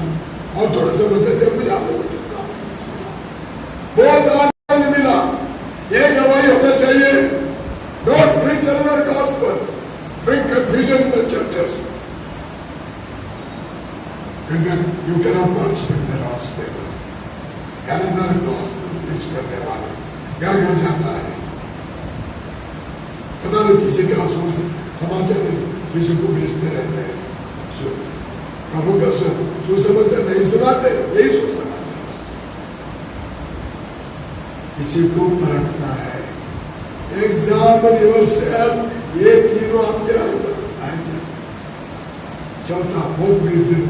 और थोड़े से बच्चे जब भी आप लोग बहुत आनंद मिला। ये गवाही होना चाहिए, don't preach another gospel, bring confusion in the churches, you cannot participate in the Lord's table. Another gospel preach करने वाला घर घर जाता है, पता नहीं किसी के आंसू से समाचार किसी को भेजते रहते हैं, प्रभु का सुसमाचार नहीं सुनाते, यही सुसमाचार किसी को परखना है। एग्जामिन योरसेल्फ, ये तीनों आपके आएंगे। चौथा बहुत बड़ी फिर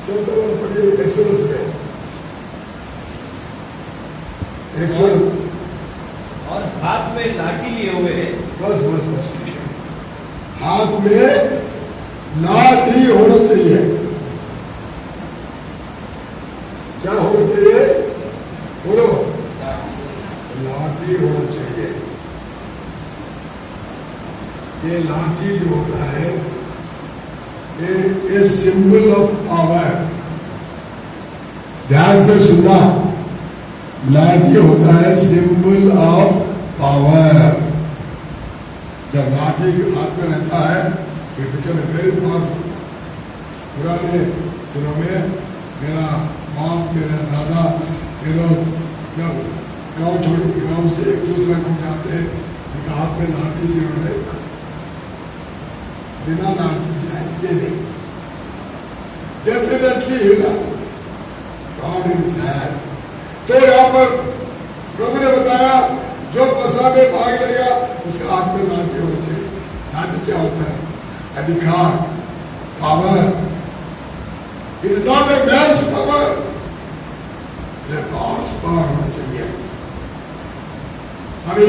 चौथा वाला पढ़िए एक्सोडस में, एक्सोडस। और हाथ में लाठी लिए हुए, बस बस बस, हाथ में लाठी होना चाहिए। क्या होना चाहिए? बोलो, लाठी होना चाहिए। ये लाठी जो होता है, ये सिंबल ऑफ पावर। ध्यान से सुनना, लाठी होता है सिंबल ऑफ पावर। जब लाठी हाथ में रहता है, ये बिकम वेरी पावरफुल। पुराने दिनों में मेरा बाप, मेरा दादा, ये लोग जब गांव छोड़ गांव से एक दूसरे को जाते, उनका हाथ में लाठी जरूर रहता, बिना लाठी जाएंगे नहीं। डेफिनेटली हिला गॉड इन हिज हैंड। तो यहाँ पर प्रभु ने बताया, जो पसा में भाग लेगा उसका हाथ में लाठी होनी चाहिए। लाठी क्या होता है? अधिकार, power. It is not a man's power, it is God's power होना चाहिए। अभी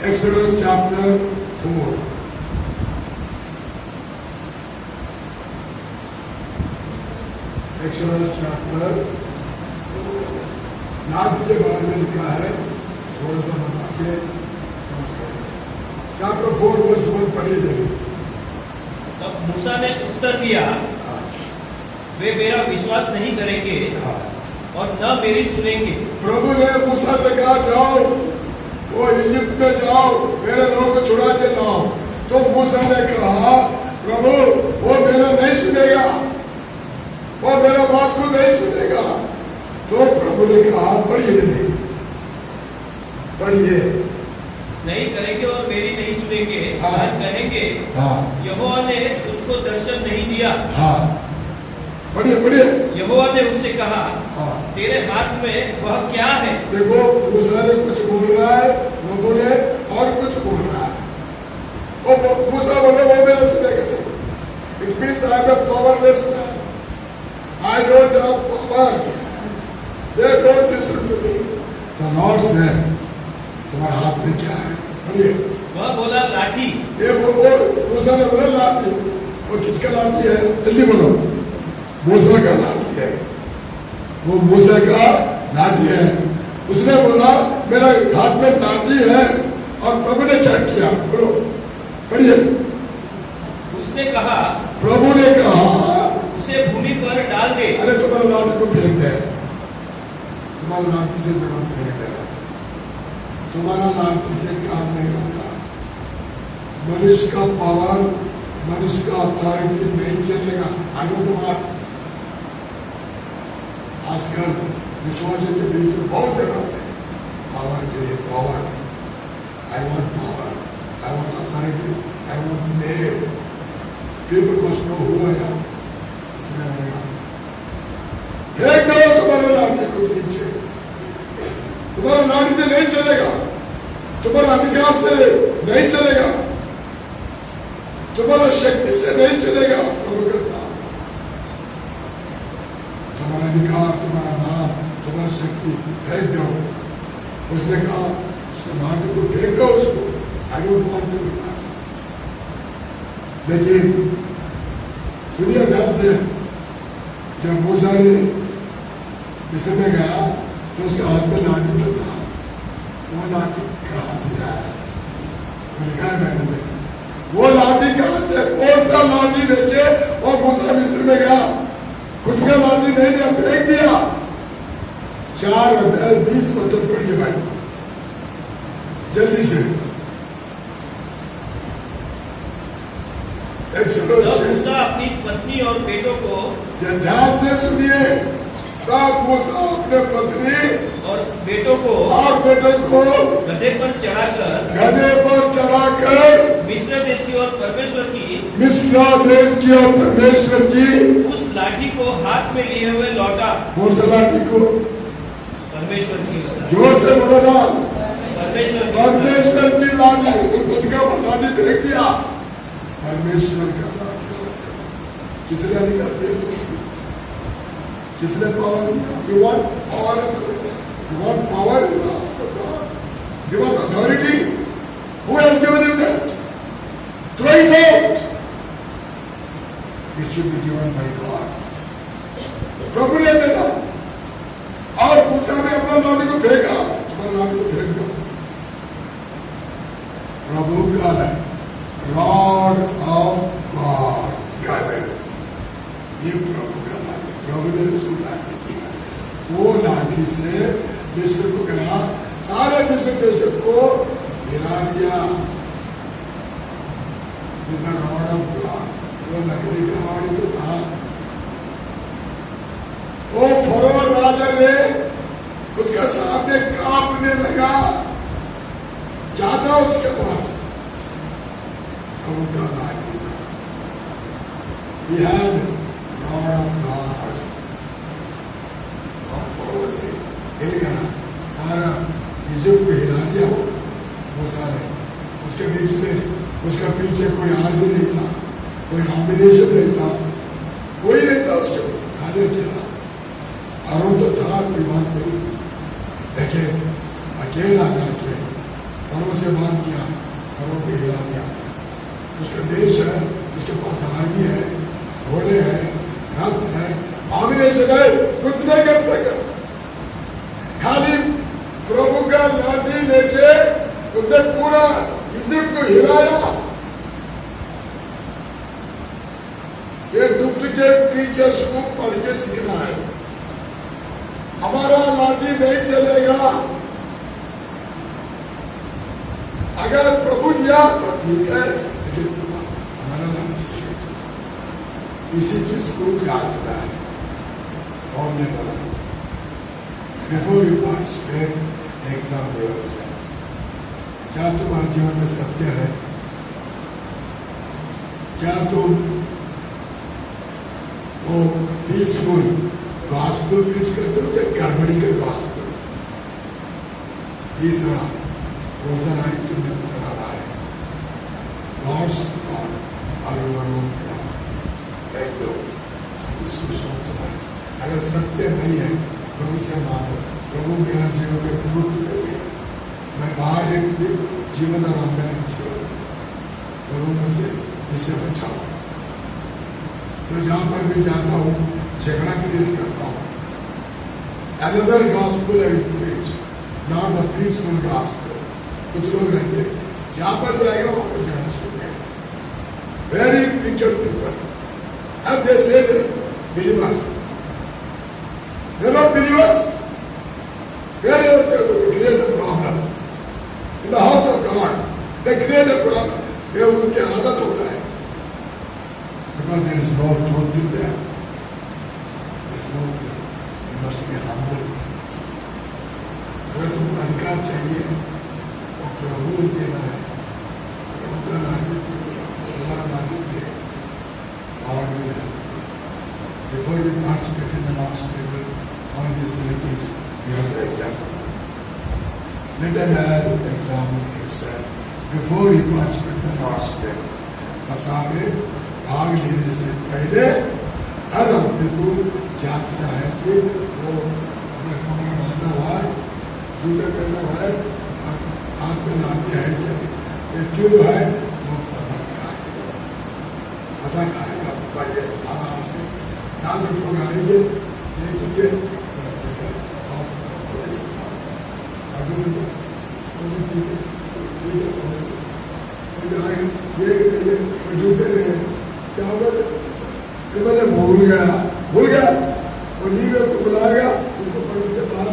एक्सोडस चैप्टर 4, एक्सोडस चैप्टर 4 लाठी के बारे में लिखा है, थोड़ा सा बता के चैप्टर 4 वर्ष 1 पढ़िए जरूर। तब मूसा ने उत्तर दिया, वे मेरा विश्वास नहीं करेंगे और न मेरी सुनेंगे। प्रभु ने मूसा से कहा, जाओ वो इजिप्ट में जाओ, मेरे लोगों को छुड़ा के लाओ। तो मूसा ने कहा, प्रभु वो मेरा नहीं सुनेगा, वो मेरा बात को नहीं सुनेगा। तो प्रभु ने कहा, पढ़िए पढ़िए, नहीं करेंगे और मेरी नहीं सुनेंगे। हाँ। कहेंगे, हाँ, यहोवा ने तुझको दर्शन नहीं दिया। हाँ, पढ़िए पढ़िए। यहोवा ने उससे कहा, हाँ, तेरे हाथ में वह क्या है? देखो, मूसा ने कुछ बोल रहा है, लोगों ने और कुछ बोल रहा है। वो मूसा बोले, वो मेरे सुनेगा नहीं। It means I am a powerless man, I don't have power, they don't listen to me. The Lord said, तुम्हारे हाथ में क्या है? पढ़िए। वह बोला, लाठी। ये वो मूसा ने बोला लाठी। वो किसका लाठी है? जल्दी बोलो। मूसा का लाठी है, वो मूसा का लाठी है। उसने बोला, मेरा हाथ में लाठी है। और प्रभु ने क्या किया? बोलो, पढ़िए। उसने कहा, प्रभु ने कहा, उसे भूमि पर डाल दे। अरे तुम्हारे लाठी को फेंक दे, तुम्हारे लाठी से जरूरत नहीं है, तुम्हारा लाठी से काम नहीं होगा। मनुष्य का पावर, मनुष्य का अथॉरिटी नहीं चलेगा। आगे तुम्हारा आजकल विश्वासियों के बीच में बहुत जरूरत है पावर के लिए। Power, I want power, I want authority, I want name. People must know who I am. फेंक दो तुम्हारे लाठी को नीचे, तुम्हारा लाठी से नहीं चलेगा, तुम्हारा अधिकार से नहीं चलेगा, तुम्हारा शक्ति से नहीं चलेगा। प्रभु कहता, तुम्हारा अधिकार, तुम्हारा नाम, तुम्हारा शक्ति फेंक दो। उसने कहा, उसके लाठी को फेंक दो उसको। I don't want to be. लेकिन दुनिया ध्यान से, जब मूसा ने मिस्र में गया तो उसके हाथ में लाठी तो था। वो लाठी कहां से आया? लिखा है मैंने में, वो लाठी कहां से? कौन सा लाठी लेके वो मूसा मिस्र में गया? खुद का लाठी नहीं दिया, फेंक दिया। 4 अध्याय 20 वचन पढ़िए भाई, जल्दी से। तब मूसा अपनी पत्नी और बेटों को, ध्यान से सुनिए, तब मूसा अपने पत्नी और बेटों को गधे पर चढ़ाकर मिस्र देश की और परमेश्वर की उस लाठी को हाथ में लिए हुए लौटा। कौन सा लाठी को? परमेश्वर की। जोर से बोलो ना। परमेश्वर की लाठी, उनका लाठी फेंक दिया। परमेश्वर का लाठी किसने अधिकार दिया? किसने पावर दिया? You want power? You want power in the house of God? You want authority? Who has given you that? Throw it out. It should be given by God. प्रभु ने देना। और मूसा ने अपना लाठी को फेंका, तुम्हारा लाठी को फेंक दो। प्रभु का रॉड ऑफ गॉड क्या है? ये प्रभु का लाठी, प्रभु ने उसको लाठी किया। वो लाठी से मिस्र को गया, सारे मिस्र देश को हिला दिया। रॉड ऑफ गॉड, वो लकड़ी का रॉड तो था। वो फरोह राजा ने उसके सामने कांपने लगा, ज्यादा उसके पास उनका लाठी था। He had rod of God। और फरोह ने हिल गया, सारा इजिप्ट को हिला दिया मूसा ने। उसके बीच में, उसके पीछे कोई आर्मी नहीं था, कोई कॉम्बिनेशन नहीं था, कोई नहीं था उसके खाने के लिए। अरुण तो था कोई बात नहीं, लेकिन अकेला जाके फरोह से बात किया, फरोह को हिला दिया। उसका देश है, उसके पास आर्मी है, घोड़े हैं, रथ है, कॉम्बिनेशन है, कुछ नहीं कर सका। खाली प्रभु का लाठी लेके तुमने पूरा इजिप्ट को हिलाया। ये डुप्लीकेट टीचर्स को पढ़ के सीखना है। हमारा लाठी नहीं चलेगा, अगर प्रभु दिया तो ठीक है, लेकिन हमारा लाठी सीखेगा। इसी चीज को जांचना है। और ने बोला, before you participate exam yourself, क्या तुम्हारे जीवन में सत्य है? क्या तुम वो पीसफुल गॉस्पेल प्रीच करते हो क्या गड़बड़ी का गॉस्पेल? तीसरा रोजन आई तुमने पकड़ा है, गॉड्स गॉड और योर ओन गॉड। इसको सोचना है। अगर सत्य नहीं है, प्रभु से मांगो, प्रभु मेरा जीवन में फ्रूट देंगे, मैं बाहर एक जीवन और अंदर एक जीवन, प्रभु में से इससे बचाओ। तो जहां पर भी जाता हूं, झगड़ा क्रिएट करता हूं। Another gospel I preach, not the peaceful gospel. कुछ लोग रहते हैं, जहां पर जाएगा वहां पर झगड़ा शुरू करेगा। Very wicked people, and they say believers, they are not believers. Wherever they go, they create a problem. In the house of God, they create a problem. ये उनकी आदत होता है। Because there is no truth in them. There is no truth. You must be humble. अगर तुमको अधिकार चाहिए, तो प्रभु देना है। अगर उनका नागरिक तुम्हारा नागरिक है, और भी है। Before we participate in the Lord's table, all these three things you have to examine. Let a man examine himself before he participates in the Lord's table. बसा में भाग लेने से पहले हर आदमी को जांचना है कि वो अपने कमर बांधा हुआ है, जूते पहना हुआ है, और हाथ में लाठी है क्या नहीं, ये क्यों है? वो फंसा खाएगा, फंसा खाएगा। पहले आराम से दांत उगाएंगे, देखिए जूते में क्या होगा? मैंने भूल गया, वो नीवे को बुलाएगा, उसको पढ़ के बाहर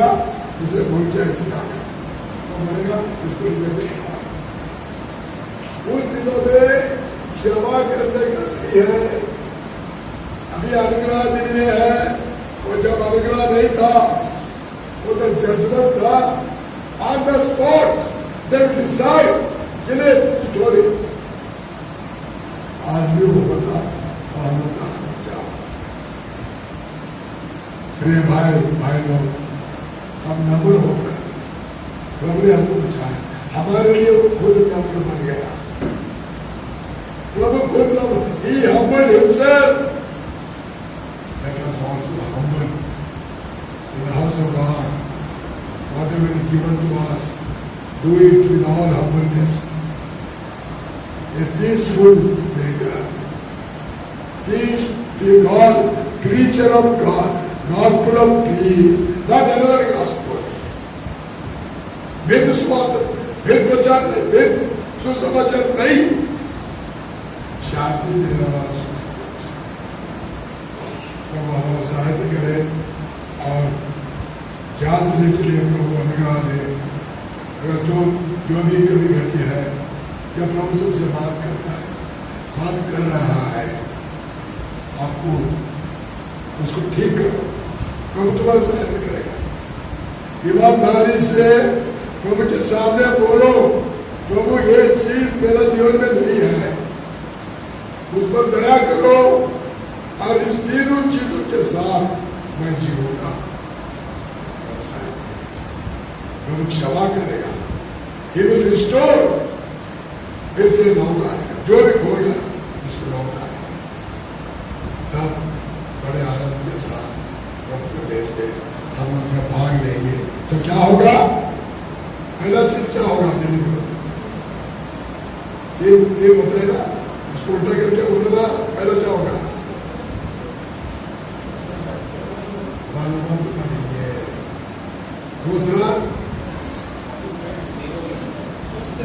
गया, दूसरे बोल के ऐसे आ गया, तो मरेगा इसको लेके। उस दिनों में क्षमा करने का नहीं है। अभी अनुग्रह दिन में है, वो जब अनुग्रह नहीं था वो तो जजमेंट था। On the spot they decide किले स्टोरी। आज भी वो बता और हम लोग कहा क्या। प्रिय भाई लोग, हम नम्र होकर प्रभु ने हमको बचाया, हमारे लिए वो खुद नम्र बन गया। प्रभु खुद नम्र, he humbled himself. Let us also humble in the house of God. Whatever is given to us, do it with all humbleness. A peaceful maker, peace be called creature of God, gospel of peace, not another gospel. वेद स्वाद, वेद प्रचार नहीं, वेद सुसमाचार नहीं, शांति देने वाला प्रभु हमारा सहायता करे और जांचने के लिए प्रभु अनुग्रह दे। अगर जो भी कभी घटी है, जब प्रभु तुमसे बात करता है, बात कर रहा है, आपको उसको ठीक करो, प्रभु तुम्हारा सहायता करेगा। ईमानदारी से प्रभु के सामने बोलो, प्रभु ये चीज मेरे जीवन में नहीं है, उस पर दया करो और इस तीनों चीजों के साथ मैं जीऊंगा। प्रभु क्षमा करेगा, He will restore, फिर से लौट आएगा, जो भी खो गया उसको लौट आएगा। तब बड़े आनंद के साथ प्रभु को देख के हम उनका भाग लेंगे। तो क्या होगा? पहला चीज क्या होगा? तीन बताएगा, उसको उल्टा करके बोलेगा। पहला क्या होगा? बलवंत बनेंगे। दूसरा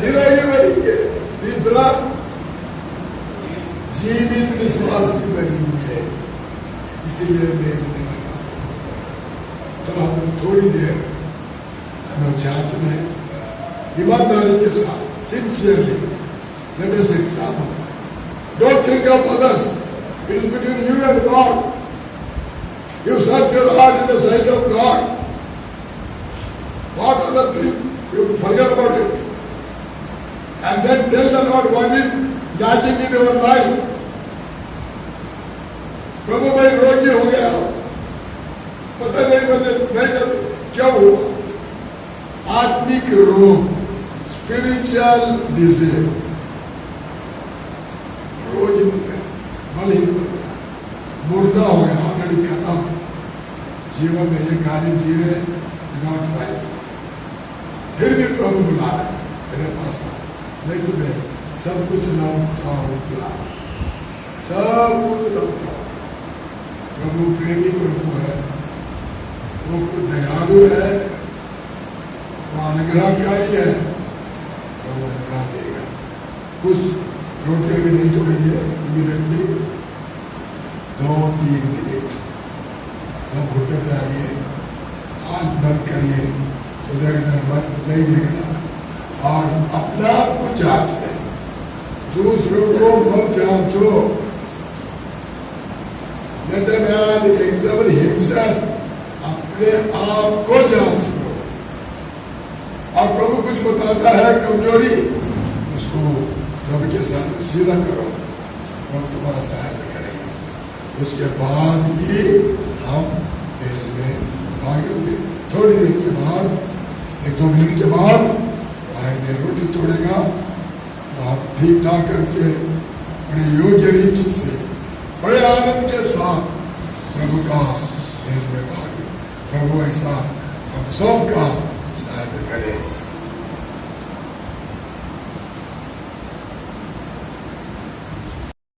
निरोगी बनेंगे। तीसरा जीवित विश्वासी बनेंगे। इसीलिए मेज में लगा। तो हम थोड़ी देर हम जांच में ईमानदारी के साथ sincerely let us examine. Don't think of others. It is between you and God. You search your heart in the sight of God. What other thing? You forget about it. And then tell the Lord what is lacking in your life. प्रभु भाई रोगी हो गया, पता नहीं क्या हुआ? आत्मिक रोग, स्पिरिचुअल डिजीज, रोगी बन गया, बलहीन बन गया, मुर्दा हो गया, ऑलरेडी खत्म। जीवन में ये कार्य जीवे विदाउट लाइफ। फिर भी प्रभु बुला रहे मेरे पास आ, मैं तुम्हें सब कुछ लौटाऊंगा, सब कुछ लौटाऊंगा। प्रभु प्रेमी प्रभु है, वो दयालु है, वो अनुग्रहकारी है, प्रभु अनुग्रह देगा। कुछ रोटियां भी नहीं तोड़ेंगे इमीडिएटली, 2-3 मिनट सब घुटने पे आइए, आंख बंद करिए, उधर इधर मत नहीं देखना और अपना आप को जांच लें, दूसरों को मत जांचो। Let a man examine himself, अपने आप को जांच लो। और प्रभु कुछ बताता है कमजोरी, उसको प्रभु के सामने सीधा करो, प्रभु तुम्हारा सहायता करेगा। उसके बाद ही हम इसमें भागेंगे। थोड़ी देर के बाद, 1-2 मिनट के बाद भाई ने रोटी तोड़ेगा, तो हम ठीक ठाक करके बड़े योग्य रीति से, बड़े आनंद के साथ प्रभु का इसमें भागे। प्रभु ऐसा हम सबका सहायता करें।